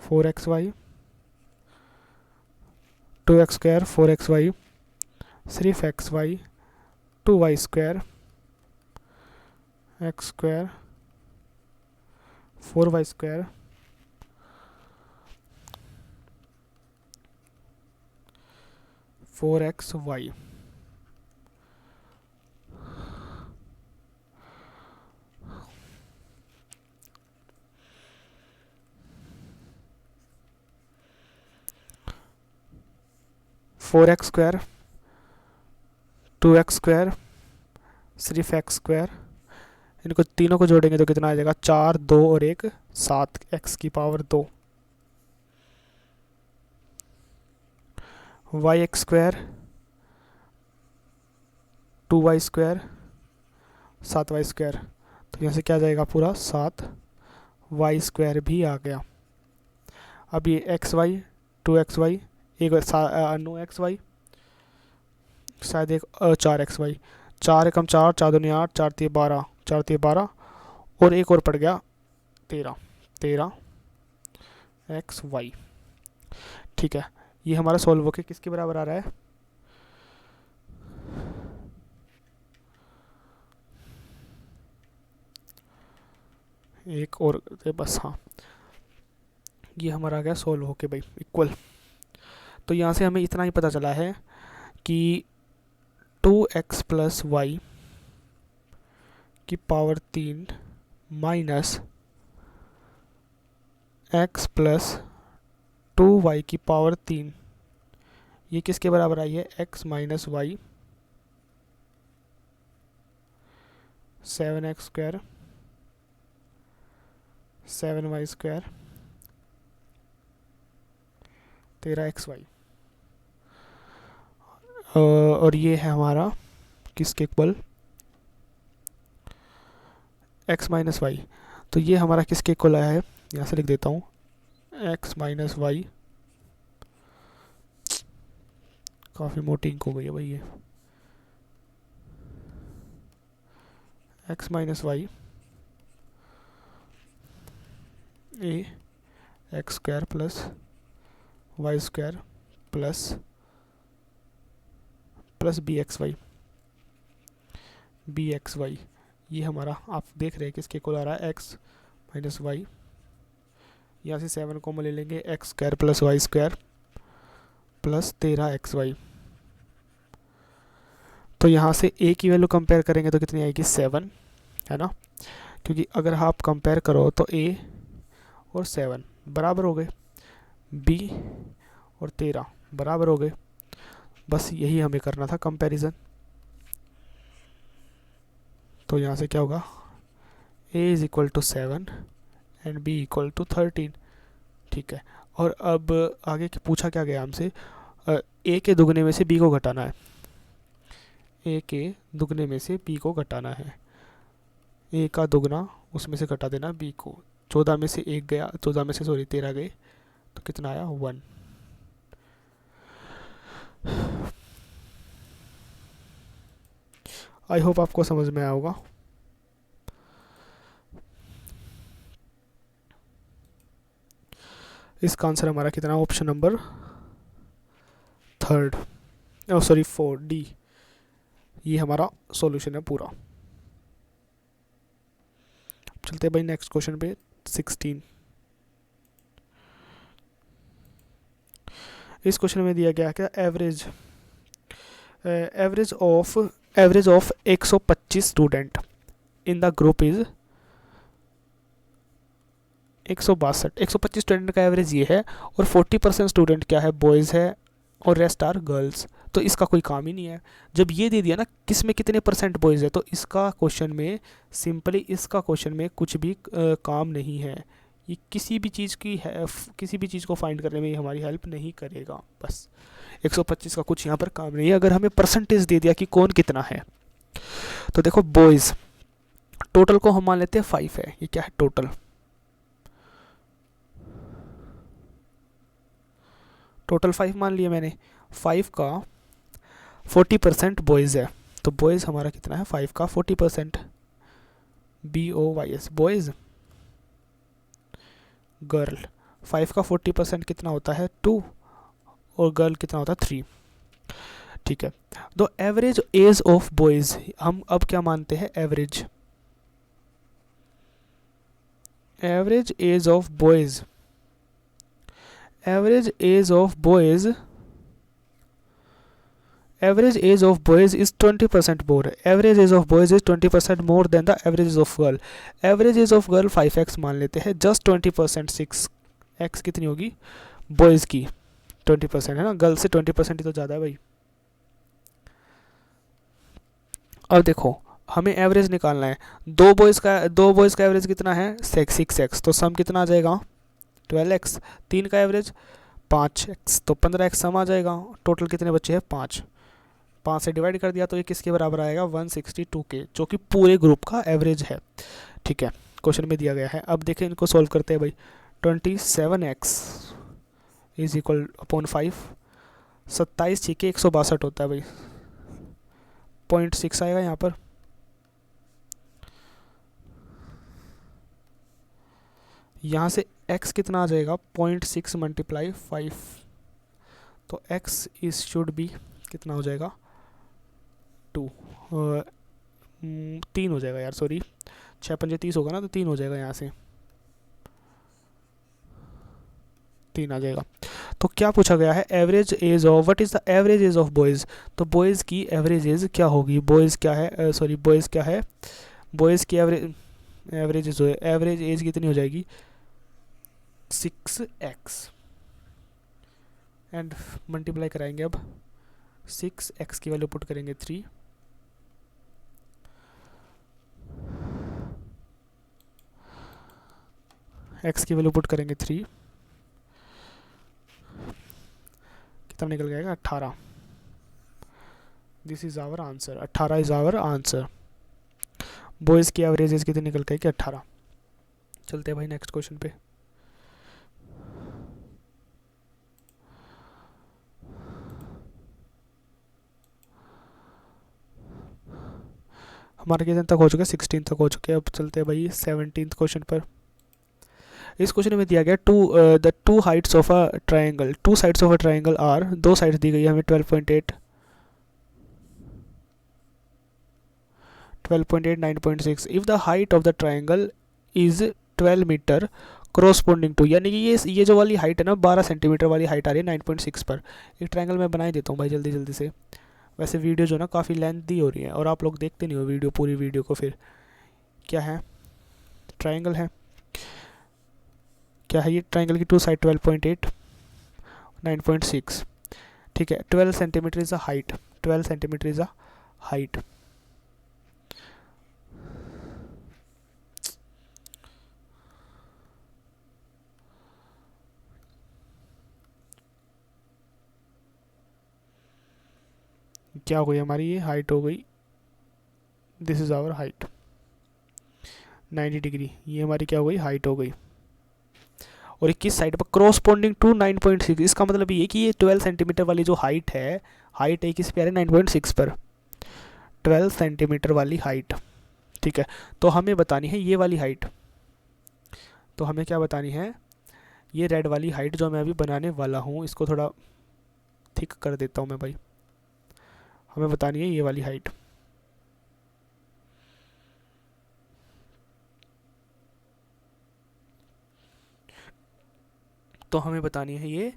4xy, 2x square 4xy, सिर्फ xy 2y square, x square 4y square, four X Y. Four X square 2x square सिर्फ x स्क्वायर, इनको तीनों को जोड़ेंगे तो कितना आ जाएगा 4 2 और 1 7 x की power 2, Y X square 2y square 7y square, तो यहाँ से क्या जाएगा पूरा 7y स्क्वायर भी आ गया। अब ये एक्स वाई 2xy एक 9xy शायद एक 4xy, 4 एकम 4 4 दूनी 8 4 3 12 4 3 12 और एक और पड़ गया 13 xy, ठीक है। ये हमारा सॉल्व होके किसके बराबर आ रहा है, एक और बस, हाँ ये हमारा आ गया सॉल्व होके भाई इक्वल। तो यहाँ से हमें इतना ही पता चला है कि 2x प्लस वाई की power 3 minus x plus 2y की पावर 3 ये किसके बराबर आई है, x minus Y 7x square 7y square 13xy, और ये है हमारा किसके इक्वल, x माइनस वाई। तो ये हमारा किसके इक्वल आया है, यहाँ से लिख देता हूँ x माइनस वाई, काफ़ी मोटी इंक हो गई है भाई ये, x minus y a x square plus Y square plus b x y, ये हमारा आप देख रहे हैं किसके इक्वल आ रहा है, x माइनस वाई, यहाँ से 7 को ले लेंगे X square plus Y square plus 13xy। तो यहाँ से a की वैल्यू कंपेयर करेंगे तो कितनी आएगी 7, है ना, क्योंकि अगर आप कंपेयर करो तो a और 7 बराबर हो गए, b और 13 बराबर हो गए। बस यही हमें करना था कंपैरिजन। तो यहाँ से क्या होगा, a is equal to 7 and b equal to 13। ठीक है। और अब आगे पूछा क्या गया हमसे, a के दुगने में से b को घटाना है। a के दुगने में से b को घटाना है। a का दुगना उसमें से घटा देना b को। 14 में से 1 गया, 14 में से 13 गए, तो कितना आया 1। आई होप आपको समझ में आया होगा। इसका आंसर हमारा कितना, ऑप्शन नंबर 3, सॉरी 4 डी, ये हमारा सॉल्यूशन है पूरा। चलते हैं भाई नेक्स्ट क्वेश्चन पे 16। इस क्वेश्चन में दिया गया क्या, average of 125 student in the group is 125 student का एवरेज ये है, और 40% स्टूडेंट क्या है, बॉयज़ है, और रेस्ट आर गर्ल्स। तो इसका कोई काम ही नहीं है। जब ये दे दिया ना किस में कितने परसेंट बॉयज़ है, तो इसका क्वेश्चन में सिंपली इसका क्वेश्चन में कुछ भी काम नहीं है। ये किसी भी चीज़ की है, किसी भी चीज़ को फाइंड करने में हमारी हेल्प नहीं करेगा। बस 125 का कुछ यहाँ पर काम नहीं है। अगर हमें परसेंटेज दे दिया कि कौन कितना है, तो देखो बॉयज़ टोटल को हम मान लेते हैं 5 है। ये क्या है, टोटल टोटल 5 मान लिया मैंने। 5 का 40% बॉयज़ है, तो बॉयज़ हमारा कितना है, 5 का 40%, BOYS बॉयज़। गर्ल 5 का 40% कितना होता है, 2, और गर्ल कितना होता है 3। ठीक है। तो एवरेज एज ऑफ बॉयज़ हम अब क्या मानते हैं, average age of boys, average age of boys is 20% more. Average age of boys is 20% more than the average age of girl. Average age of girl 5x मान लेते हैं, just 20%, 6x कितनी होगी, बॉयज़ की 20% है ना, गर्ल से 20% ही तो ज़्यादा है भाई। अब देखो हमें एवरेज निकालना है, दो बॉयज़ का एवरेज कितना है, 6x, तो सम कितना आ जाएगा 12x। 3 का एवरेज 5x, तो 15x सम आ जाएगा। टोटल कितने बच्चे हैं, 5 से डिवाइड कर दिया तो ये किसके बराबर आएगा, 162 के, जो कि पूरे ग्रुप का एवरेज है। ठीक है, क्वेश्चन में दिया गया है। अब देखें इनको सॉल्व करते हैं भाई। 27x इज इक्वल अपॉन 5, 27 छीके 162 होता है भाई, 0.6 आएगा यहाँ पर। यहाँ से x कितना आ जाएगा, 0.6 मल्टीप्लाई 5, तो x इज शुड बी कितना हो जाएगा, 2, 3 हो जाएगा यार, सॉरी 6 पंजे 30 होगा ना, तो 3 हो जाएगा, यहाँ से 3 आ जाएगा। तो क्या पूछा गया है, average age of, what is the average age of boys. तो बॉयज़ की एवरेज एज क्या होगी, बॉयज़ क्या है, बॉयज़ की एवरेज एज कितनी हो जाएगी, 6x, एंड मल्टीप्लाई कराएंगे अब, 6x की वैल्यू पुट करेंगे 3, x की वैल्यू पुट करेंगे 3, कितना निकल जाएगा 18। This is our answer, 18 is our answer. Boys की एवरेज कितनी निकल गई कि 18। चलते हैं भाई नेक्स्ट क्वेश्चन पे। हमारा कितने तक हो चुका है, 16 तक हो चुके हैं। अब चलते हैं भाई 17th क्वेश्चन पर। इस क्वेश्चन में दिया गया the two heights of a triangle, two sides of a triangle are, दो साइड्स दी गई है हमें 12.8, 9.6। If the height of the triangle is 12 metre corresponding to, यानी कि ये जो वाली हाइट है ना 12 सेंटीमीटर वाली हाइट आ रही है 9.6 पर। एक ट्राइंगल मैं बना ही देता हूँ भाई जल्दी जल्दी से, वैसे वीडियो जो ना काफ़ी लेंथी हो रही है और आप लोग देखते नहीं हो वीडियो, पूरी वीडियो को। फिर क्या है, ट्राइंगल है, क्या है ये ट्राइंगल की टू साइड 12.8, 9.6। ठीक है, 12 centimetre is a height, 12 centimetre is a height. क्या हो गई हमारी, ये हाइट हो गई, this is our height 90 degree, ये हमारी क्या हो गई, हाइट हो गई। और ये किस साइड पर, क्रॉसपोंडिंग टू 9.6, इसका मतलब ये कि ये 12 सेंटीमीटर वाली जो हाइट है किस पे आ रही है, 9.6 पर, 12 सेंटीमीटर वाली हाइट। ठीक है, तो हमें बतानी है ये वाली हाइट, तो हमें क्या बतानी है, ये रेड वाली हाइट जो मैं अभी बनाने वाला हूँ, इसको थोड़ा थिक कर देता हूँ मैं भाई, हमें बतानी है ये वाली हाइट। तो हमें बतानी है ये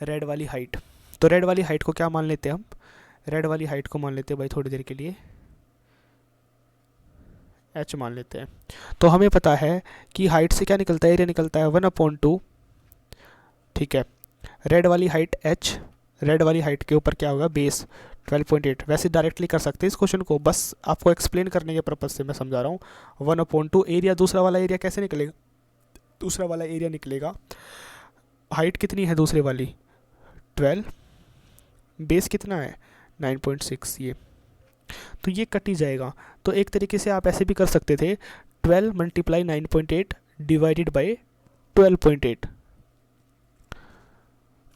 रेड वाली हाइट। तो रेड वाली हाइट को क्या मान लेते हैं हम, रेड वाली हाइट को मान लेते हैं भाई थोड़ी देर के लिए h मान लेते हैं। तो हमें पता है कि हाइट से क्या निकलता है, एरिया निकलता है 1/2। ठीक है, रेड वाली हाइट h, रेड वाली हाइट के ऊपर क्या होगा, बेस 12.8। वैसे डायरेक्टली कर सकते हैं इस क्वेश्चन को, बस आपको एक्सप्लेन करने के पर्पज से मैं समझा रहा हूँ। 1/2 एरिया, दूसरा वाला एरिया कैसे निकलेगा, दूसरा वाला एरिया निकलेगा, हाइट कितनी है दूसरे वाली 12, बेस कितना है 9.6, ये तो ये कट ही जाएगा। तो एक तरीके से आप ऐसे भी कर सकते थे, 12 multiply 9.8 divided by 12.8,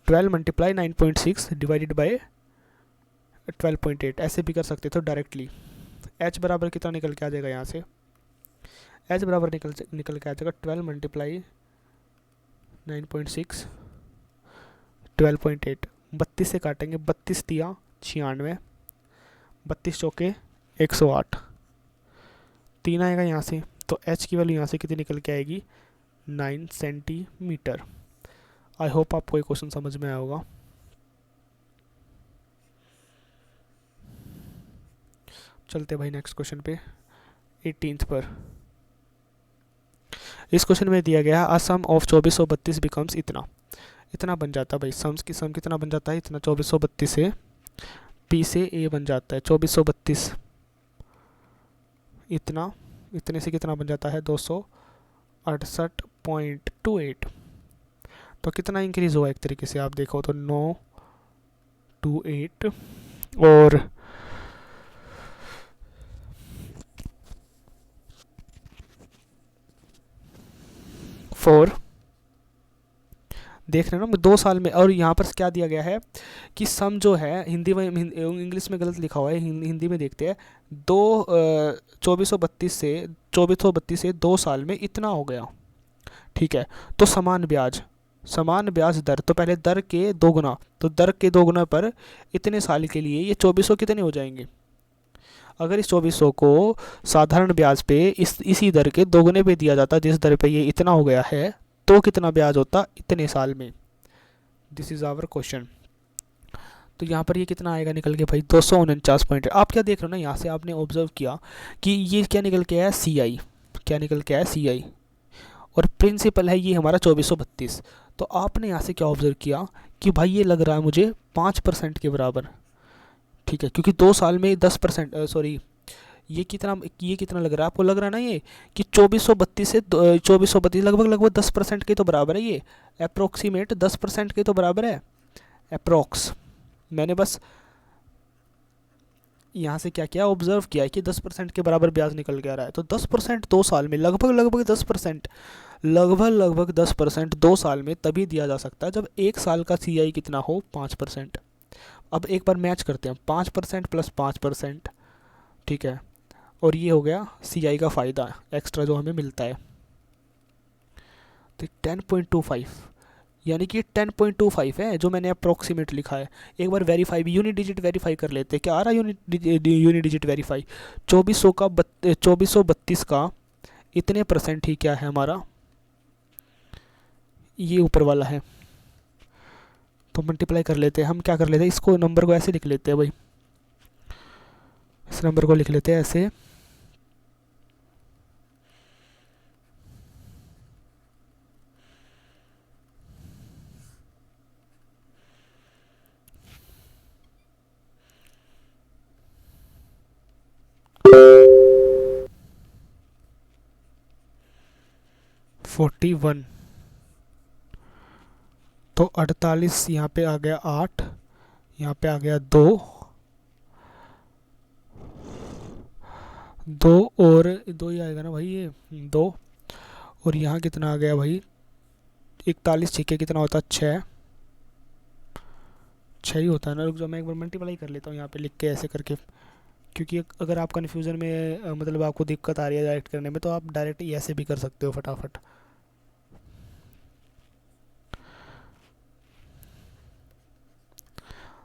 12 multiply 9.6 divided by 12.8, ऐसे भी कर सकते थे डायरेक्टली। h बराबर कितना निकल के आ जाएगा यहाँ से, h बराबर निकल के आ जाएगा 12 मल्टीप्लाई 9.6 12.8, 32 से काटेंगे, 32 दिया 96, 32 चौके 108, 3 आएगा यहाँ से, तो h की वैल्यू यहाँ से कितनी निकल के आएगी, 9 सेंटीमीटर। आई होप आपको ये क्वेश्चन समझ में आया होगा। चलते भाई नेक्स्ट क्वेश्चन पे, 18th पर। इस क्वेश्चन में दिया गया सम ऑफ 2432 बिकम्स इतना, इतना बन जाता है भाई, सम्स की सम कितना बन जाता है, इतना 2432 से p से a बन जाता है 2432, इतना, इतने से कितना बन जाता है 268.28। तो कितना इंक्रीज हुआ एक तरीके से आप देखो तो 928 और 4, देख रहे हैं ना 2 साल में। और यहाँ पर क्या दिया गया है कि सम जो है, हिंदी में, इंग्लिश में गलत लिखा हुआ है, हिंदी में देखते हैं, 2432 से 2 साल में इतना हो गया। ठीक है, तो समान ब्याज, समान ब्याज दर, तो पहले दर के दोगुना, तो दर के दोगुना पर इतने साल के लिए ये 2400 कितने हो जाएंगे। अगर इस 2400 को साधारण ब्याज पे इसी दर के दोगुने पे दिया जाता, जिस दर पे ये इतना हो गया है, तो कितना ब्याज होता इतने साल में। This is our question. तो यहाँ पर ये कितना आएगा निकल के भाई 249 पॉइंट। आप क्या देख रहे हो ना, यहाँ से आपने ऑब्जर्व किया कि ये क्या निकल के आया, CI, क्या निकल के आया CI, और प्रिंसिपल है ये हमारा 2432। तो आपने यहाँ से क्या ऑब्जर्व किया कि भाई ये लग रहा है मुझे 5% के बराबर। ठीक है, क्योंकि 2 साल में 10%, सॉरी ये कितना लग रहा है आपको, लग रहा है ना ये कि 2432 से 2432 लगभग 10% के तो बराबर है, ये अप्रोक्सीमेट 10% के तो बराबर है, अप्रोक्स। मैंने बस यहाँ से क्या किया, ऑब्जर्व किया है कि 10% के बराबर ब्याज निकल के आ रहा है। तो 10% 2 साल में, लगभग 10%, लगभग 10% 2 साल में तभी दिया जा सकता है जब 1 साल का CI कितना हो, 5%। अब एक बार मैच करते हैं, 5% प्लस 5%, ठीक है, और ये हो गया CI का फ़ायदा एक्स्ट्रा जो हमें मिलता है, तो 10.25, यानी कि 10.25 है जो मैंने अप्रोक्सीमेट लिखा है। एक बार वेरीफाई भी, यूनिट डिजिट वेरीफाई कर लेते हैं, क्या आ रहा है यूनिट डिजिट वेरीफाई, 2432 का इतने परसेंट ही क्या है हमारा, ये ऊपर वाला है, तो मल्टीप्लाई कर लेते हैं। हम क्या कर लेते हैं, इसको नंबर को ऐसे लिख लेते हैं भाई, इस नंबर को लिख लेते हैं ऐसे, 41, तो 48 यहाँ पे आ गया 8, यहाँ पे आ गया 2, 2 और 2 ही आएगा ना भाई, ये 2, और यहाँ कितना आ गया भाई 41, ठीक है, कितना होता है 6, 6 ही होता है ना। रुक जाओ मैं एक बार मल्टीप्लाई कर लेता हूँ यहाँ पे लिख के ऐसे करके, क्योंकि अगर आप कन्फ्यूज़न में मतलब आपको दिक्कत आ रही है डायरेक्ट करने में, तो आप डायरेक्ट ऐसे भी कर सकते हो फटाफट।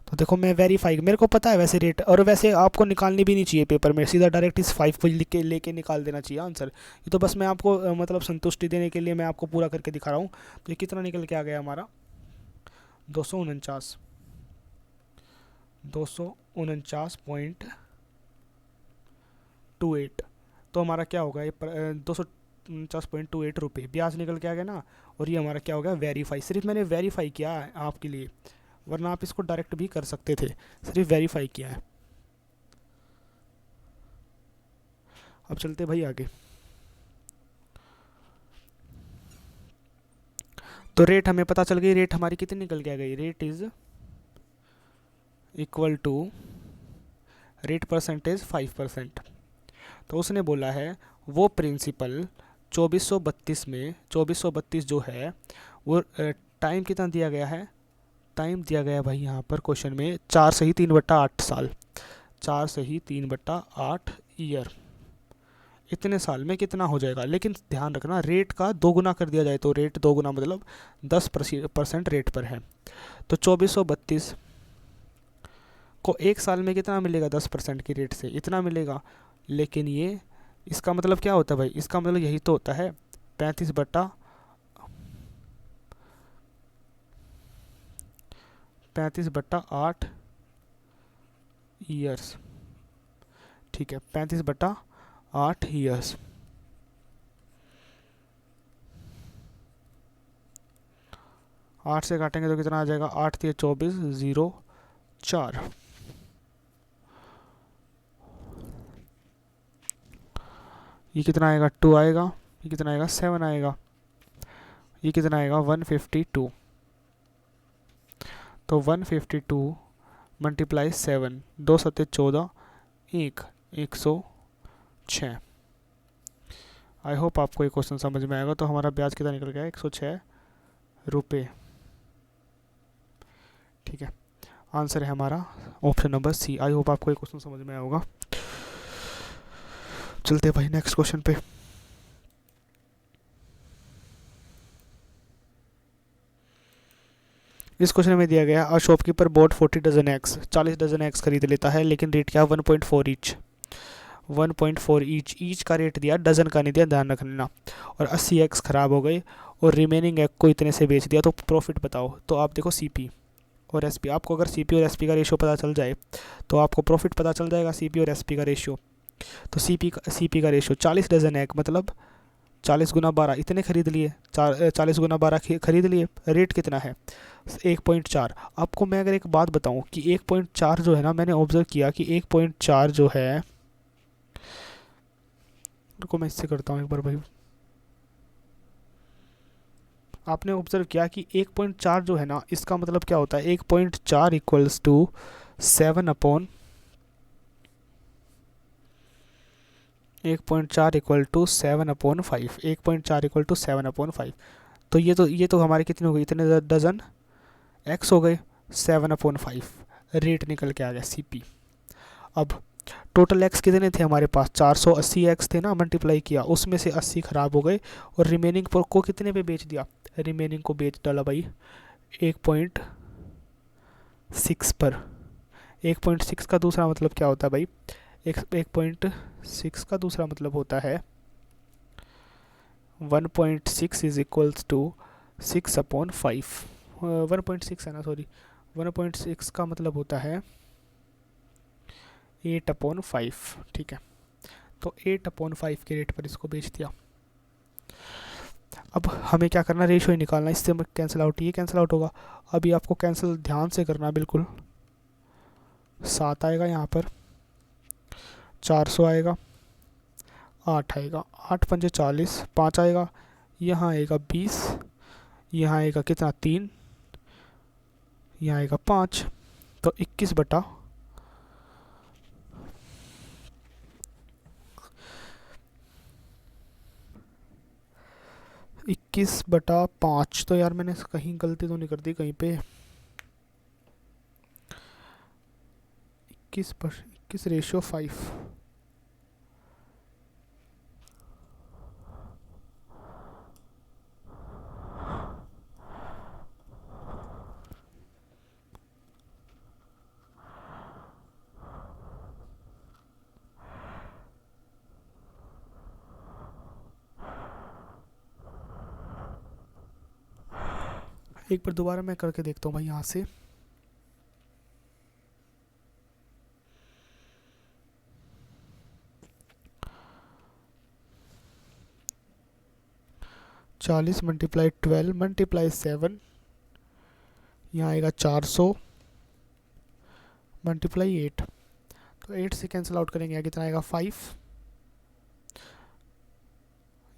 तो देखो मैं वेरीफाई, मेरे को पता है वैसे रेट, और वैसे आपको निकालनी भी नहीं चाहिए पेपर में, सीधा डायरेक्ट इस 5 को लिख के लेके निकाल देना चाहिए आंसर। ये तो बस मैं आपको मतलब संतुष्टि देने के लिए मैं आपको पूरा करके दिखा रहा हूँ। तो ये कितना निकल के आ गया हमारा 249, 249.28, तो हमारा क्या होगा ये 249.28 रुपये ब्याज निकल के आ गया ना। और ये हमारा क्या हो गया वेरीफाई, सिर्फ मैंने वेरीफाई किया है आपके लिए, वरना आप इसको डायरेक्ट भी कर सकते थे, सिर्फ वेरीफाई किया है। अब चलते भाई आगे। तो रेट हमें पता चल गई, रेट हमारी कितनी निकल के आ गई, rate is equal to rate percentage 5%। तो उसने बोला है वो प्रिंसिपल 2432 में, 2432 जो है वो टाइम कितना दिया गया है, टाइम दिया गया है भाई यहाँ पर क्वेश्चन में 4 से ही 3/8 साल, 4 से ही 3/8 ईयर, इतने साल में कितना हो जाएगा। लेकिन ध्यान रखना रेट का 2 गुना कर दिया जाए तो रेट 2 गुना मतलब 10% रेट पर है। तो 2432 को एक साल में कितना मिलेगा, 10% की रेट से इतना मिलेगा। लेकिन ये इसका मतलब क्या होता है भाई, इसका मतलब यही तो होता है 35/8 ईयर्स, ठीक है 35/8 ईयर्स। आठ से काटेंगे तो कितना आ जाएगा, 8 3 24, 0 4, ये कितना आएगा 2 आएगा, ये कितना आएगा 7 आएगा, ये कितना आएगा 152। तो 152 मल्टीप्लाई 7, 2 7 14, 106। आई होप आपको ये क्वेश्चन समझ में आएगा। तो हमारा ब्याज कितना निकल गया 106 रुपये, ठीक है। आंसर है हमारा option number C. I hope आपको ये क्वेश्चन समझ में आया होगा। चलते भाई नेक्स्ट क्वेश्चन पे। इस क्वेश्चन में दिया गया a shopkeeper bought 40 dozen eggs, 40 dozen eggs खरीद लेता है, लेकिन रेट क्या 1.4 ईच, 1.4 ईच का रेट दिया, डजन का नहीं दिया, ध्यान रखना। और 80 एग्स खराब हो गए और रिमेनिंग एग को इतने से बेच दिया, तो प्रॉफिट बताओ। तो आप देखो सीपी और एसपी, आपको अगर सीपी और एसपी का रेशियो पता चल जाए तो आपको प्रॉफिट पता चल जाएगा, सीपी और एसपी का रेशियो। तो सीपी का रेशियो 40 डजन एग मतलब 40 गुना 12 इतने खरीद लिए, 40 गुना 12 खरीद लिए, रेट कितना है 1.4। आपको मैं अगर एक बात बताऊं कि 1.4 जो है ना, मैंने ऑब्जर्व किया कि 1.4 जो है, रुको मैं इससे करता हूँ एक बार भाई, आपने ऑब्जर्व किया कि 1.4 जो है ना, इसका मतलब क्या होता है 1.4 equals to 7/, 1.4 equal to 7/5, 1.4 equal to 7/5। तो ये तो हमारे कितने हो गए, इतने डजन एक्स हो गए, 7/5 रेट निकल के आ गया सीपी। अब टोटल एक्स कितने थे हमारे पास, 480 एक्स थे ना, मल्टीप्लाई किया, उसमें से 80 ख़राब हो गए और रिमेनिंग को कितने पे बेच दिया, रिमेनिंग को बेच डाला भाई 1.6 पर। 1.6 का दूसरा मतलब क्या होता है भाई, 1.6 का दूसरा मतलब होता है 1.6 इज इक्वल्स टू 6/5, 1.6 है ना, सॉरी 1.6 का मतलब होता है 8/5, ठीक है। तो 8/5 के रेट पर इसको बेच दिया। अब हमें क्या करना, रेशियो ही निकालना, इससे कैंसिल आउट, ये कैंसिल आउट होगा। अभी आपको कैंसिल ध्यान से करना बिल्कुल। 7 आएगा यहाँ पर, 400 आएगा, 8 आएगा, 8 पंजे 40, 5 आएगा, यहाँ आएगा 20, यहाँ आएगा कितना 3, यहाँ आएगा 5, तो 21/5। तो यार मैंने कहीं गलती तो नहीं कर दी कहीं पे। 21/5। एक बार दोबारा मैं करके देखता हूँ भाई यहाँ से। चालीस मल्टीप्लाई 12 मल्टीप्लाई 7, यहाँ आएगा 400 मल्टीप्लाई 8। तो 8 से कैंसिल आउट करेंगे, कितना आएगा 5।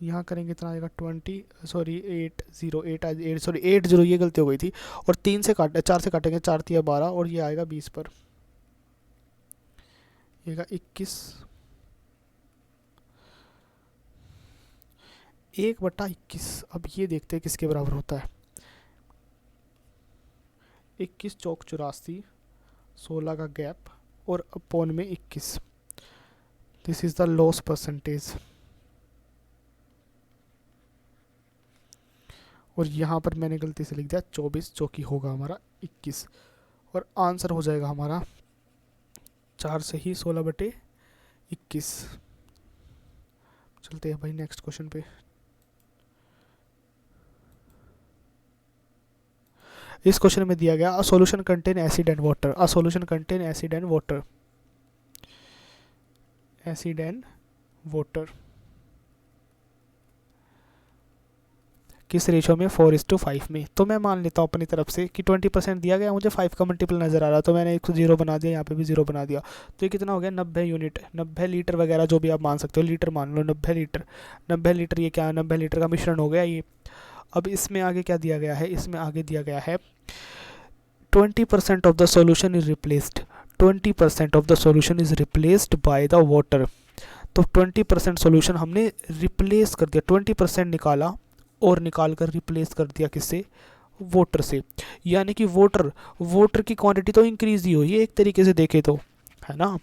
यहाँ करेंगे कितना आएगा 20, सॉरी 8 0 ये गलती हो गई थी। और 4 से काटेंगे, 4 3 12, और ये आएगा 20 पर, ये आएगा 21। 1/21। अब ये देखते हैं किसके बराबर होता है। 21 चौक 84, 16 का गैप और अपॉन में 21। This is the loss percentage. और यहाँ पर मैंने गलती से लिख दिया 24, जो कि होगा हमारा 21। और आंसर हो जाएगा हमारा 4 से ही 16/21। चलते हैं भाई नेक्स्ट क्वेश्चन पे। इस क्वेश्चन में दिया गया a solution contain acid and water. A solution contain acid and water. Acid and water किस रेशो में 4:5 में। तो मैं मान लेता हूँ अपनी तरफ से कि 20% दिया गया, मुझे 5 का मल्टीपल नज़र आ रहा, तो मैंने एक 0 बना दिया, यहाँ पे भी 0 बना दिया। तो ये कितना हो गया 90 यूनिट, 90 लीटर वगैरह जो भी आप मान सकते हो, लीटर मान लो 90 लीटर। 90 लीटर ये क्या है, 90 लीटर का मिश्रण हो गया ये। अब इसमें आगे क्या दिया गया है, इसमें आगे दिया गया है 20% of the solution is replaced. 20% of the solution is replaced by the water. तो 20% सोल्यूशन हमने रिप्लेस कर दिया, 20% निकाला और निकाल कर रिप्लेस कर दिया किससे, वाटर से। यानी कि वाटर की क्वांटिटी तो इंक्रीज ही हुई है एक तरीके से देखे तो, है ना।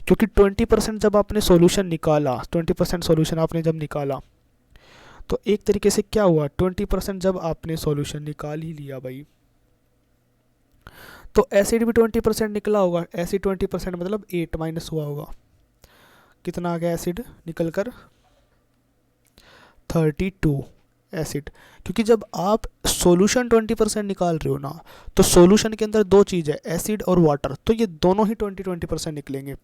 क्योंकि 20% जब आपने सॉल्यूशन निकाला, 20% सॉल्यूशन आपने जब निकाला, तो एक तरीके से क्या हुआ, 20% जब आपने सॉल्यूशन निकाल ही लिया भाई, तो एसिड भी 20% निकला होगा। एसिड 20% मतलब 8 माइनस हुआ होगा, कितना आ गया एसिड निकल कर 32 एसिड। क्योंकि जब आप सॉल्यूशन 20% निकाल रहे हो ना, तो सॉल्यूशन के अंदर दो चीज़ है, एसिड और वाटर, तो ये दोनों ही 20% निकलेंगे।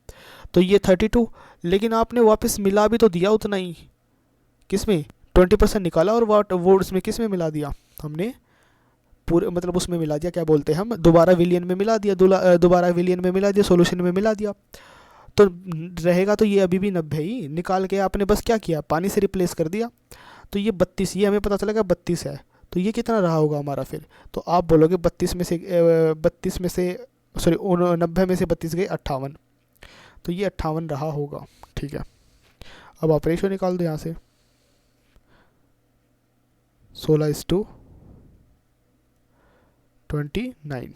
तो ये 32, लेकिन आपने वापस मिला भी तो दिया उतना ही, किसमें 20% निकाला और वो उसमें किस में मिला दिया हमने, पूरे मतलब उसमें मिला दिया, क्या बोलते हैं हम, दोबारा विलियन में मिला दिया, दोबारा विलियन में मिला दिया, सॉल्यूशन में मिला दिया। तो रहेगा तो ये अभी भी 90 ही, निकाल के आपने बस क्या किया, पानी से रिप्लेस कर दिया। तो ये 32, ये हमें पता चलेगा 32 है। तो ये कितना रहा होगा हमारा फिर, तो आप बोलोगे 32 में से सॉरी 90 में से 32 गए 58, तो ये 58 रहा होगा। ठीक है, अब आप रेशो निकाल दो यहाँ से, 16:29।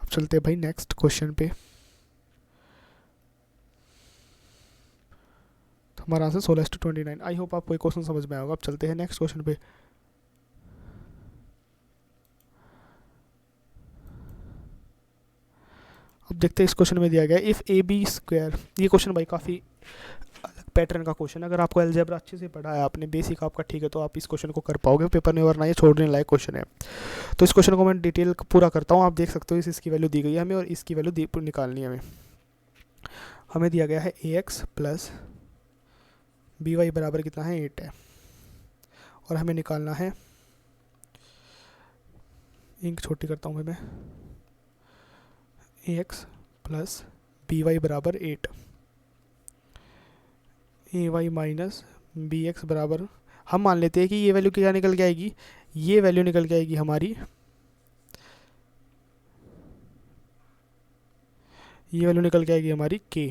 अब चलते हैं भाई नेक्स्ट क्वेश्चन पे। तो हमारा आंसर 16:29। आई होप आपको ये क्वेश्चन समझ में आएगा। अब चलते हैं नेक्स्ट क्वेश्चन पे। अब देखते हैं इस क्वेश्चन में दिया गया इफ़ AB²। ये क्वेश्चन भाई काफ़ी अलग पैटर्न का क्वेश्चन है। अगर आपको अलजेब्रा अच्छे से पढ़ा है आपने, बेसिक आपका ठीक है, तो आप इस क्वेश्चन को कर पाओगे पेपर में, वरना ये छोड़ने लायक क्वेश्चन है। तो इस क्वेश्चन को मैं डिटेल पूरा करता हूँ, आप देख सकते हो इसकी वैल्यू दी गई है हमें और इसकी वैल्यू निकालनी है हमें दिया गया है AX प्लस BY बराबर कितना है 8 है, और हमें निकालना है, इंक छोटी करता हूँ मैं, AX प्लस BY बराबर 8, AY माइनस बी एक्स बराबर, हम मान लेते हैं कि ये वैल्यू क्या निकल के आएगी, ये वैल्यू निकल के आएगी हमारी, ये वैल्यू निकल के आएगी हमारी के,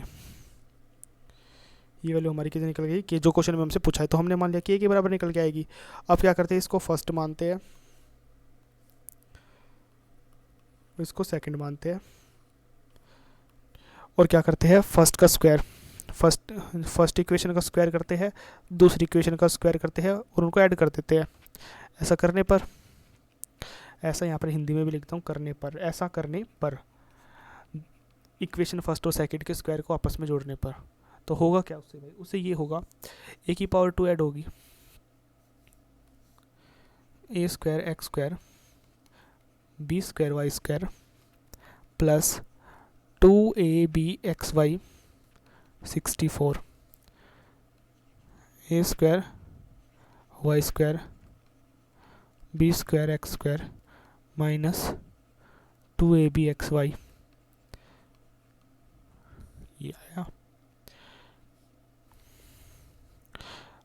ये वैल्यू हमारी कितनी निकल गई कि जो क्वेश्चन में हमसे पूछा है, तो हमने मान लिया कि के बराबर निकल के आएगी। अब क्या करते हैं, इसको फर्स्ट मानते हैं, इसको सेकंड मानते हैं, और क्या करते हैं, फर्स्ट का स्क्वायर, फर्स्ट इक्वेशन का स्क्वायर करते हैं, दूसरी इक्वेशन का स्क्वायर करते हैं और उनको ऐड कर देते हैं। ऐसा करने पर, ऐसा यहाँ पर हिंदी में भी लिखता हूँ, करने पर, ऐसा करने पर, इक्वेशन फर्स्ट और सेकंड के स्क्वायर को आपस में जोड़ने पर, तो होगा क्या उससे भाई, उससे ये होगा ए की पावर 2 ऐड होगी, a square x square b square y square plus 2ab(xy) 64, a square y square b square x square minus 2ab(xy), ये आया।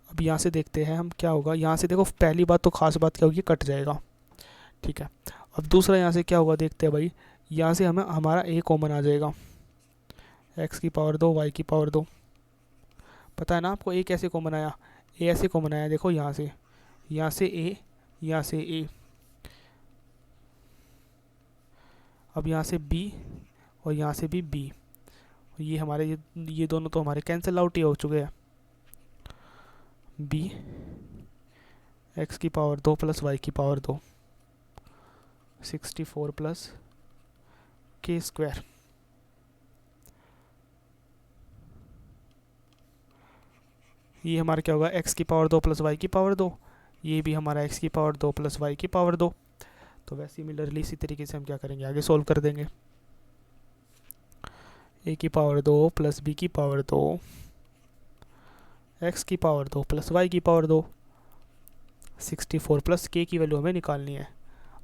अब यहाँ से देखते हैं हम क्या होगा, यहाँ से देखो पहली बात तो खास बात क्या होगी, कट जाएगा, ठीक है। अब दूसरा यहाँ से क्या होगा देखते हैं भाई, यहाँ से हमें हमारा ए कॉमन आ जाएगा, एक्स की पावर 2 वाई की पावर 2, पता है ना आपको ए कैसे कॉमन आया, ए ऐसे कॉमन आया, देखो यहाँ से ए, यहाँ से ए, अब यहाँ से बी और यहाँ से भी बी, ये हमारे ये दोनों तो हमारे कैंसिल आउट ही हो चुके हैं, बी एक्स की पावर 2 प्लस वाई की पावर 2 64 प्लस के स्क्वायर, ये हमारा क्या होगा, एक्स की पावर 2 प्लस वाई की पावर 2, ये भी हमारा एक्स की पावर 2 प्लस वाई की पावर 2। तो वैसे सिमिलरली इसी तरीके से हम क्या करेंगे, आगे सोल्व कर देंगे, ए की पावर 2 प्लस बी की पावर 2 एक्स की पावर 2 प्लस वाई की पावर 2 64 प्लस के की वैल्यू हमें निकालनी है।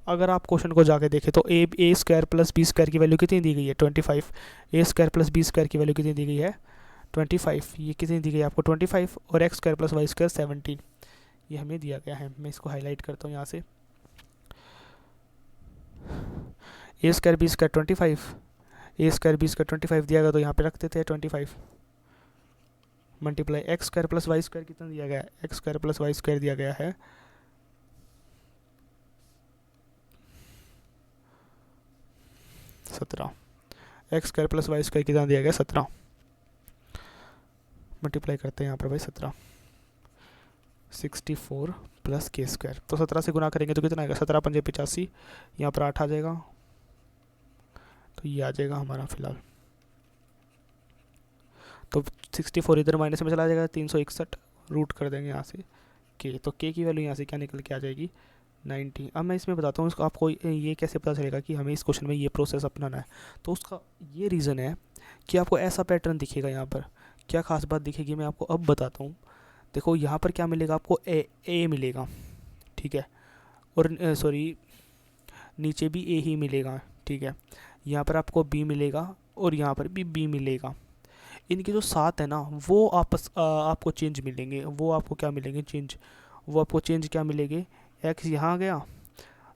अगर आप क्वेश्चन को जाके देखें तो ए स्क्वायर प्लस बी स्क्वायर की वैल्यू कितनी दी गई है, 25, ए स्क्वायर प्लस बी स्क्वायर की वैल्यू कितनी दी गई है, 25, ये कितनी दी गई है आपको 25, और X square plus Y square 17, ये हमें दिया गया है। मैं इसको हाईलाइट करता हूँ यहाँ से, ए स्क्वायर बी स्क्वायर 25, ए स्क्वायर बी स्क्वायर 25 दिया गया, तो यहाँ पे रख देते हैं 25 multiply X square plus Y square कितना दिया गया है, X square plus Y square दिया गया है 17, X square plus Y square कितना दिया गया 17, मल्टीप्लाई करते हैं यहाँ पर भाई 17, 64 प्लस के स्क्वायर, तो 17 से गुना करेंगे तो कितना आएगा, 17 पंजे 85, यहाँ पर 8 आ जाएगा, तो ये आ जाएगा हमारा फिलहाल, तो 64 इधर माइनस में चला जाएगा, 361 रूट कर देंगे यहाँ से के, तो के की वैल्यू यहाँ से क्या निकल के आ जाएगी 90। अब मैं इसमें बताता हूँ इसको, आपको ये कैसे पता चलेगा कि हमें इस क्वेश्चन में ये प्रोसेस अपनाना है। तो उसका ये रीज़न है कि आपको ऐसा पैटर्न दिखेगा, यहाँ पर क्या खास बात दिखेगी मैं आपको अब बताता हूँ। देखो यहाँ पर क्या मिलेगा आपको, ए मिलेगा, ठीक है, और सॉरी नीचे भी ए ही मिलेगा, ठीक है, यहाँ पर आपको बी मिलेगा और यहाँ पर भी बी मिलेगा। इनके जो साथ है ना वो आपको चेंज मिलेंगे, वो आपको क्या मिलेंगे, चेंज, वो आपको चेंज क्या मिलेंगे, एक्स यहाँ आ गया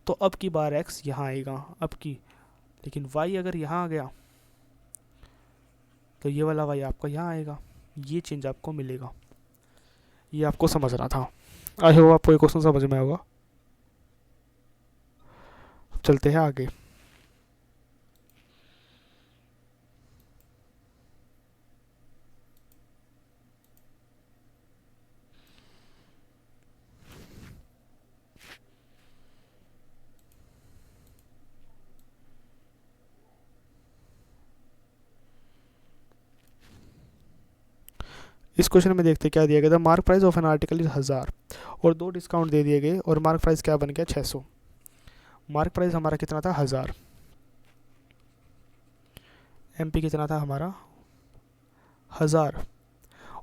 तो अब की बार एक्स यहाँ आएगा अब की, लेकिन वाई अगर यहाँ आ गया तो ये वाला वाई आपका यहाँ आएगा, ये चेंज आपको मिलेगा। ये आपको समझना था, आई होप आपको ये क्वेश्चन समझ में आएगा। चलते हैं आगे। इस क्वेश्चन में देखते क्या दिया गया था, mark price of an article is 1000 और 2 डिस्काउंट दे दिए गए और मार्क प्राइस क्या बन गया 600। मार्क प्राइस हमारा कितना था 1000, एमपी कितना था हमारा 1000,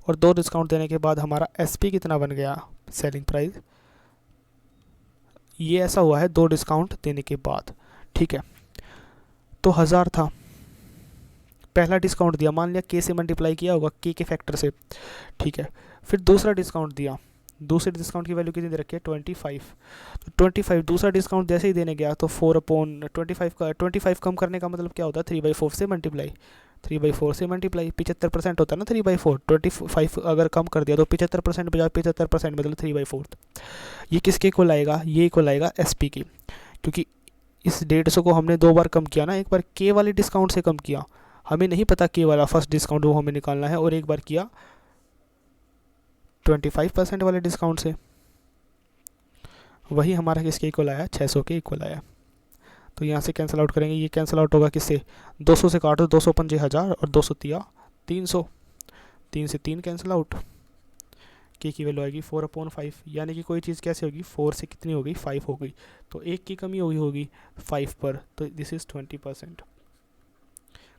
और 2 डिस्काउंट देने के बाद हमारा एसपी कितना बन गया, सेलिंग प्राइस। ये ऐसा हुआ है 2 डिस्काउंट देने के बाद, ठीक है। तो 1000 था, पहला डिस्काउंट दिया, मान लिया के से मल्टीप्लाई किया होगा, के फैक्टर से, ठीक है। फिर दूसरा डिस्काउंट दिया, दूसरे डिस्काउंट की वैल्यू कितनी दे रखी है 25। तो 25 दूसरा डिस्काउंट जैसे ही देने गया तो 4/25 का 25 कम करने का मतलब क्या होता है 3/4 से मल्टीप्लाई, 3/4 से मल्टीप्लाई 75% होता है ना 3/4, 25 अगर कम कर दिया तो 75% बजाय 75% मतलब 3/4। ये किसके इक्वल आएगा, ये इक्वल आएगा SP की, क्योंकि इस 150 को हमने 2 बार कम किया ना, एक बार के वाले डिस्काउंट से कम किया, हमें नहीं पता के वाला फर्स्ट डिस्काउंट वो हमें निकालना है, और एक बार किया 25% वाले डिस्काउंट से, वही हमारा किसके इक्वल आया 600 के इक्वल आया। तो यहाँ से कैंसिल आउट करेंगे, ये कैंसिल आउट होगा किससे, 200 से काटो 250 हज़ार और 200 तिया 300, 3 से 3 कैंसिल आउट, के की वैल्यू आएगी 4/5, यानी कि कोई चीज़ कैसे होगी 4 से कितनी हो गई 5 हो गई, तो एक की कमी होगी 5 पर, तो दिस इज़ 20%।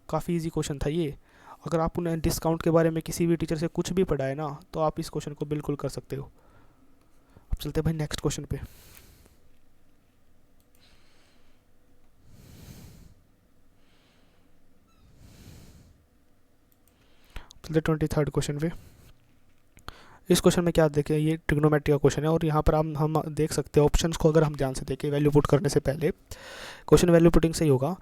काफ़ी इजी क्वेश्चन था ये। अगर आप उन्हें डिस्काउंट के बारे में किसी भी टीचर से कुछ भी पढ़ा है ना, तो आप इस क्वेश्चन को बिल्कुल कर सकते हो। अब चलते हैं भाई नेक्स्ट क्वेश्चन पे। चलते 23rd क्वेश्चन पे। इस क्वेश्चन में क्या देखें, ये ट्रिग्नोमेट्री का क्वेश्चन है, और यहाँ पर हम देख सकते हैं ऑप्शंस को, अगर हम ध्यान से देखें वैल्यू पुट करने से पहले, क्वेश्चन वैल्यू पुटिंग से ही होगा,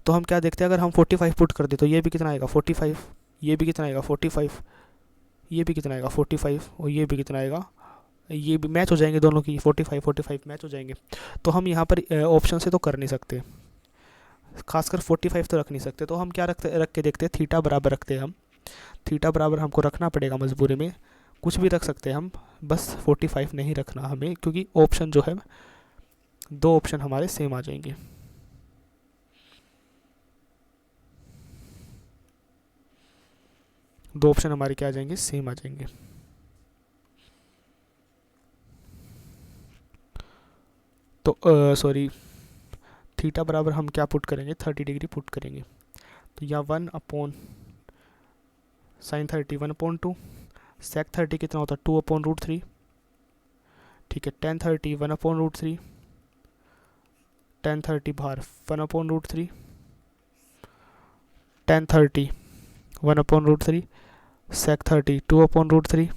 तो हम क्या देखते हैं, अगर हम 45 पुट कर दे तो ये भी कितना आएगा 45, ये भी कितना आएगा 45, ये भी कितना आएगा 45, और ये भी कितना आएगा, ये भी मैच हो जाएंगे दोनों की, 45 मैच हो जाएंगे। तो हम यहाँ पर ऑप्शन से तो कर नहीं सकते, खासकर 45 तो रख नहीं सकते, तो हम क्या रख के देखते हैं, थीटा बराबर रखते हैं हम, थीटा बराबर हमको रखना पड़ेगा मजबूरी में, कुछ भी रख सकते हैं हम, बस 45 नहीं रखना हमें, क्योंकि ऑप्शन जो है 2 ऑप्शन हमारे सेम आ जाएंगे। दो ऑप्शन हमारे क्या आ जाएंगे, सेम आ जाएंगे। तो सॉरी, थीटा बराबर हम क्या पुट करेंगे 30 डिग्री पुट करेंगे, तो या 1/sin30 1/2, sec30 कितना होता है 2/√3, ठीक है, tan30 1/√3, tan30 बाहर 1/√3, tan30 1/√3, sec30 2/√3,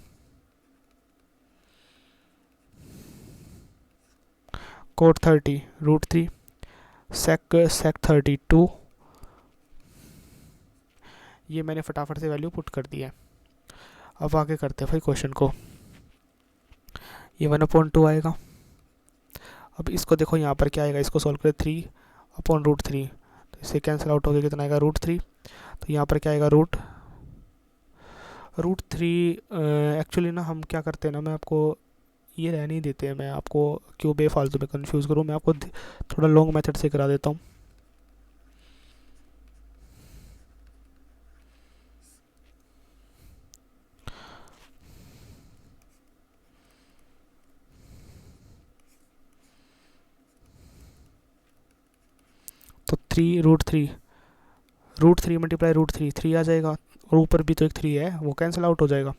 cot30 √3, sec30 2। ये मैंने फटाफट से वैल्यू पुट कर दी है। अब आगे करते हैं भाई क्वेश्चन को, ये 1/2 आएगा। अब इसको देखो यहाँ पर क्या आएगा, इसको सॉल्व करें 3/√3, तो इससे कैंसिल आउट हो गया, कितना आएगा √3, तो यहाँ पर क्या आएगा √3। एक्चुअली ना हम क्या करते हैं ना, मैं आपको ये रहने ही देते हैं, मैं आपको क्यों बेफालतू में कंफ्यूज करूँ, मैं आपको थोड़ा लॉन्ग मेथड से करा देता हूँ। तो 3√3 मल्टीप्लाई √3 3 आ जाएगा, और ऊपर भी तो एक 3 है, वो कैंसिल आउट हो जाएगा।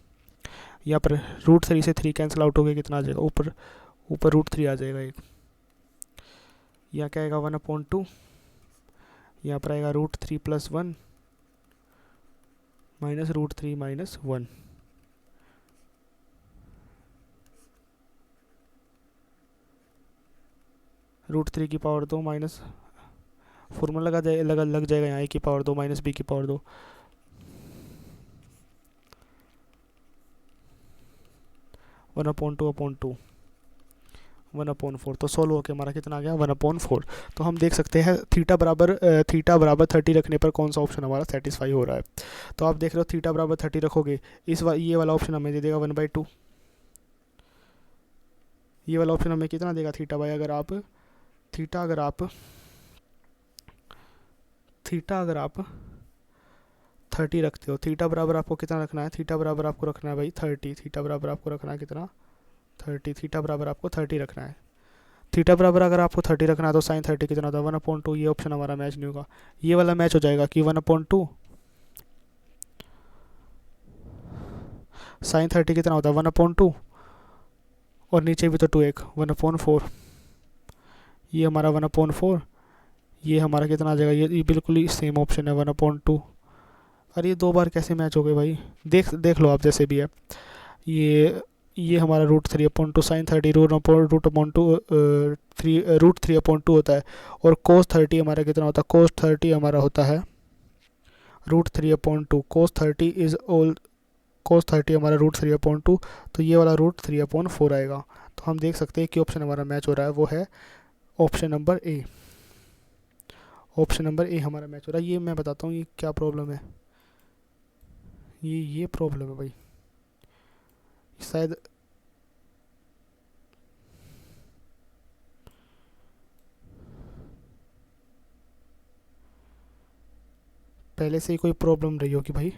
यहाँ पर √3 से 3 कैंसिल आउट हो गया, कितना आ जाएगा ऊपर √3 आ जाएगा एक। यहाँ क्या आएगा 1/2, यहाँ पर आएगा √3 + 1 माइनस √3 - 1, √3 की पावर 2 माइनस फॉर्मूला लग जाएगा यहाँ a की पावर 2 माइनस b की पावर 2, 1/2 1/4, तो सोल्व होकर हमारा कितना आ गया 1/4। तो हम देख सकते हैं थीटा बराबर 30 रखने पर कौन सा ऑप्शन हमारा सेटिस्फाई हो रहा है। तो आप देख रहे हो थीटा बराबर 30 रखोगे, ये वाला ऑप्शन हमें दे देगा 1/2, ये वाला ऑप्शन हमें कितना देगा थीटा बाय, अगर आप थीटा अगर आप 30 रखते हो, थीटा बराबर आपको कितना रखना है, थीटा बराबर आपको रखना है भाई 30, थीटा बराबर आपको रखना है कितना 30, थीटा बराबर आपको 30 रखना है। थीटा बराबर अगर आपको 30 रखना है तो sin30 कितना होता है 1/2, ये ऑप्शन हमारा मैच नहीं होगा, ये वाला मैच हो जाएगा कि 1/2 sin30 कितना होता है 1/2, और नीचे भी तो 2 एक 1/4, ये हमारा 1/4, ये हमारा कितना आ जाएगा, ये बिल्कुल ही सेम ऑप्शन है 1/2। अरे ये 2 बार कैसे मैच हो गए भाई, देख लो आप जैसे भी है। ये हमारा √3/2 साइन 30 √3/2 होता है। और कोस 30 हमारा कितना होता है, कोस 30 हमारा होता है √3/2। कोस 30 हमारा √3/2, तो ये वाला √3/4 आएगा। तो हम देख सकते हैं कि ऑप्शन हमारा मैच हो रहा है, वो है option number A. Option number A हमारा मैच हो रहा है। ये मैं बताता हूँ ये क्या प्रॉब्लम है, ये प्रॉब्लम है भाई, शायद पहले से ही कोई प्रॉब्लम रही होगी भाई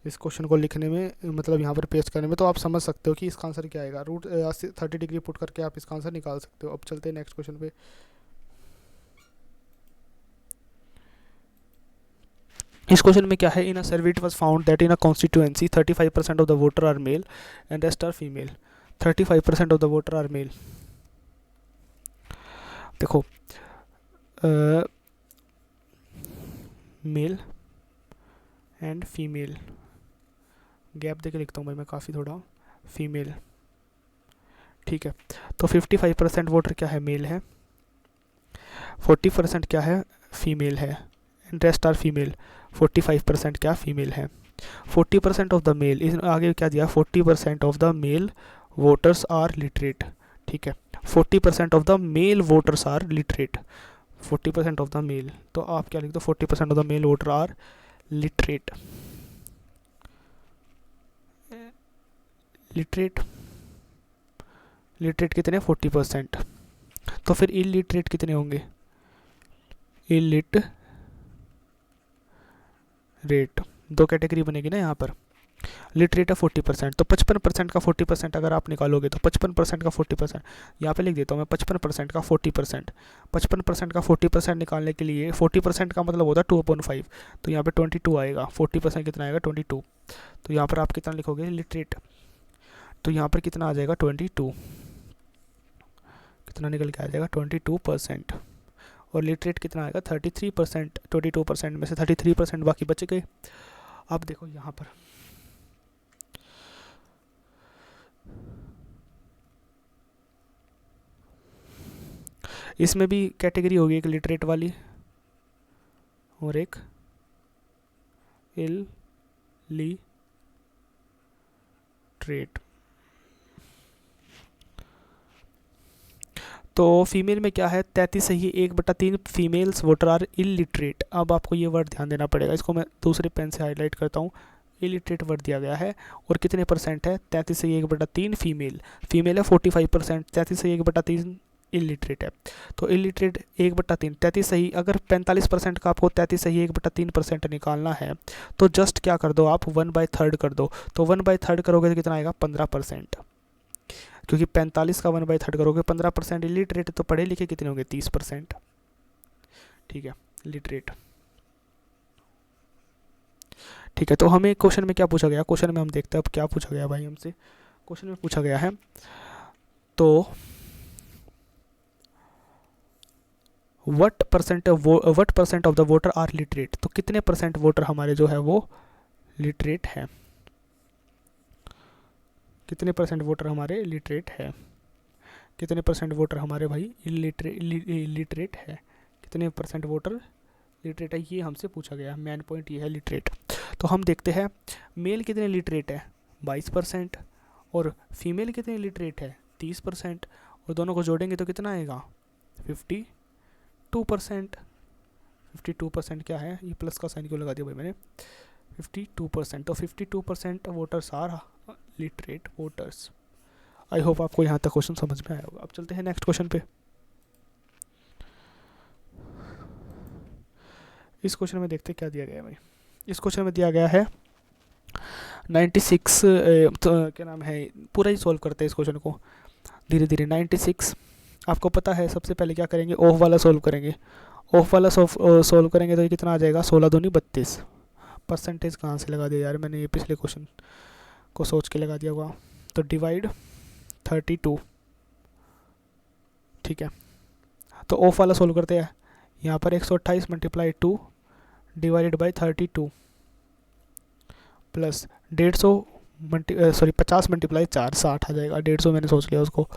इस क्वेश्चन को लिखने में, मतलब यहाँ पर पेस्ट करने में। तो आप समझ सकते हो कि इसका आंसर क्या आएगा। √30 पुट करके आप इसका आंसर निकाल सकते हो। अब चलते हैं नेक्स्ट क्वेश्चन पे। इस क्वेश्चन में क्या है, in a survey it was found that in a constituency 35% of the voter are male and rest are female. 35% of the voter are male. देखो मेल एंड फीमेल, गैप देके लिखता हूँ भाई मैं काफ़ी थोड़ा, फीमेल, ठीक है। तो 55% वोटर क्या है, मेल है, 40% क्या है, फीमेल है, एंड रेस्ट आर फीमेल। 45% क्या फीमेल है। 40% ऑफ द मेल, इस आगे क्या दिया, 40% of the male voters are literate, ठीक है। 40% of the male voters are literate, 40% of the male, तो आप क्या लिख दो, 40% of the male voter are literate. Literate, literate कितने, 40%। तो फिर इलिटरेट कितने होंगे, इलिटरेट, दो कैटेगरी बनेगी ना यहाँ पर। लिटरेट है 40%, तो 55% का 40% अगर आप निकालोगे तो 55% का 40%, यहाँ पे लिख देता हूँ मैं 55% का 40%। 55% का 40% निकालने के लिए 40% का मतलब होता है 2/5, तो यहाँ पे 22 आएगा। 40% कितना आएगा, 22। तो यहाँ पर आप कितना लिखोगे, लिटरेट, तो यहाँ पर कितना आ जाएगा, 22, कितना निकल के आ जाएगा, 22%। और लिटरेट कितना आएगा, 33%। 22% में से 33% बाकी बच गए। अब देखो यहाँ पर इसमें भी कैटेगरी होगी, एक लिटरेट वाली और एक इलिटरेट। तो फीमेल में क्या है, 33 सही है, 1/3 फीमेल्स वोटर आर इलिटरेट। अब आपको ये वर्ड ध्यान देना पड़ेगा, इसको मैं दूसरे पेन से हाईलाइट करता हूँ। इलिटरेट वर्ड दिया गया है और कितने परसेंट है, 33 से 1/3 फीमेल, फीमेल है 45%, 33 से 1/3 इलिटरेट है। तो इलिटरेट 1/3, 33 सही, अगर 45% का आपको 33 सही 1/3% निकालना है तो जस्ट क्या कर दो आप, 1/3 कर दो। तो 1/3 करोगे तो कितना आएगा, 15%, क्योंकि 45 का 1/3 करोगे 15%। इलिटरेट तो पढ़े लिखे कितने होंगे, 30%, ठीक है, लिटरेट, ठीक है। तो हमें क्वेश्चन में क्या पूछा गया, क्वेश्चन में हम देखते हैं अब क्या पूछा गया भाई हमसे। क्वेश्चन में पूछा गया है तो what percent of the voter are literate, तो कितने परसेंट वोटर हमारे जो है वो लिटरेट है, कितने परसेंट वोटर हमारे लिटरेट है, कितने परसेंट वोटर हमारे भाई लिटरेट है, कितने परसेंट वोटर लिटरेट है, ये हमसे पूछा गया। मेन पॉइंट ये है, लिटरेट। तो हम देखते हैं मेल कितने लिटरेट है, 22%, और फीमेल कितने लिटरेट है, 30%, और दोनों को जोड़ेंगे तो कितना आएगा, 52%। 52% क्या है, ये प्लस का साइन क्यों लगा दिया भाई मैंने, 52%। तो 52% voters are literate voters. I hope आपको यहाँ तक क्वेश्चन समझ में आया होगा। अब चलते हैं नेक्स्ट क्वेश्चन पे। इस क्वेश्चन में देखते क्या दिया गया है भाई। इस क्वेश्चन में दिया गया है 96, तो क्या नाम है, पूरा ही सॉल्व करते हैं इस क्वेश्चन को धीरे धीरे। 96 आपको पता है, सबसे पहले क्या करेंगे, ऑफ वाला सॉल्व करेंगे। ऑफ वाला सॉल्व करेंगे तो ये कितना आ जाएगा, 16 दूनी 32। परसेंटेज कहाँ से लगा दिया यार मैंने, ये पिछले क्वेश्चन को सोच के लगा दिया होगा। तो डिवाइड 32, ठीक है। तो ऑफ वाला सोल्व करते हैं, यहाँ पर 128 × 2 divided by 32 plus 150 sorry 50 multiply 4 60 आ जाएगा, 150 मैंने सोच लिया उसको।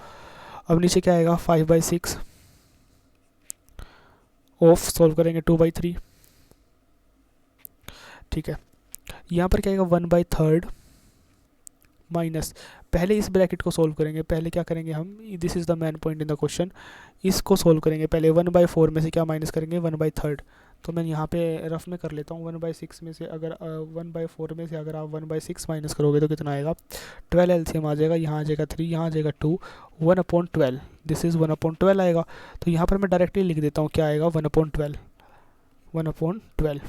अब नीचे क्या आएगा 5/6 ऑफ सॉल्व करेंगे 2/3, ठीक है। यहाँ पर क्या आएगा 1/3 माइनस, पहले इस ब्रैकेट को सोल्व करेंगे, पहले क्या करेंगे हम, this is the main point in the question, इसको सोल्व करेंगे पहले। 1/4 में से क्या माइनस करेंगे 1/3, तो मैं यहाँ पे रफ में कर लेता हूँ। 1/6 में से अगर 1/4 में से अगर आप 1/6 माइनस करोगे तो कितना आएगा 12 एलसीएम आ जाएगा, यहाँ आ जाएगा 3, यहाँ आ जाएगा 2, 1/12, दिस इज़ 1/12 आएगा। तो यहाँ पर मैं डायरेक्टली लिख देता हूँ क्या आएगा 1/12, 1/12।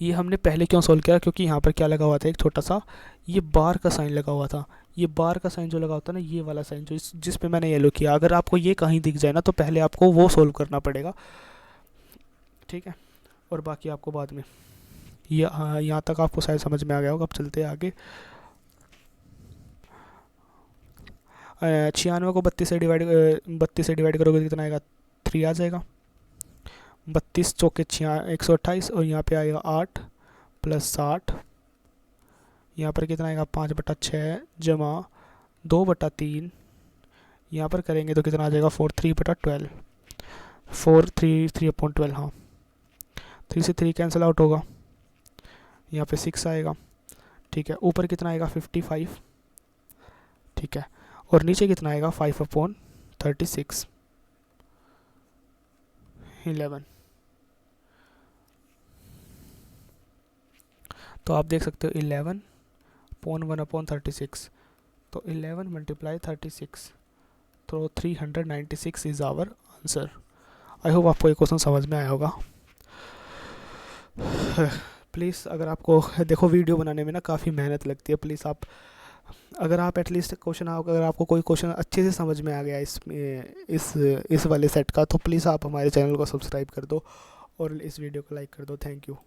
ये हमने पहले क्यों सोल्व किया, क्योंकि यहाँ पर क्या लगा हुआ था एक छोटा सा ये बार का साइन लगा हुआ था। ये बार का साइन जो लगा होता है ना, ये वाला साइन जो जिस पे मैंने येलो किया, अगर आपको ये कहीं दिख जाए ना तो पहले आपको वो सोल्व करना पड़ेगा, ठीक है, और बाकी आपको बाद में। यहाँ तक आपको शायद समझ में आ गया होगा। अब चलते हैं आगे। 96 को 32 से डिवाइड करोगे तो कितना आएगा 3 आ जाएगा। 32 चौके 128 और यहाँ पे आएगा 8 प्लस 60, यहाँ पर कितना आएगा 5/6 जमा 2/3, यहाँ पर करेंगे तो कितना आ जाएगा 3/12, 3/12, हाँ 3 से 3 कैंसिल आउट होगा, यहाँ पे 6 आएगा, ठीक है। ऊपर कितना आएगा 55, ठीक है, और नीचे कितना आएगा 5/36, 11। तो आप देख सकते हो 11/1/36, तो 11 मल्टीप्लाई 36, तो 396 is our answer. I hope आपको ये क्वेश्चन समझ में आया होगा। प्लीज़ अगर आपको देखो वीडियो बनाने में ना काफ़ी मेहनत लगती है, प्लीज़ आप अगर आप एटलीस्ट क्वेश्चन अगर आपको कोई क्वेश्चन अच्छे से समझ में आ गया इस वाले सेट का, तो प्लीज़ आप हमारे चैनल को सब्सक्राइब कर दो और इस वीडियो को लाइक कर दो। Thank you.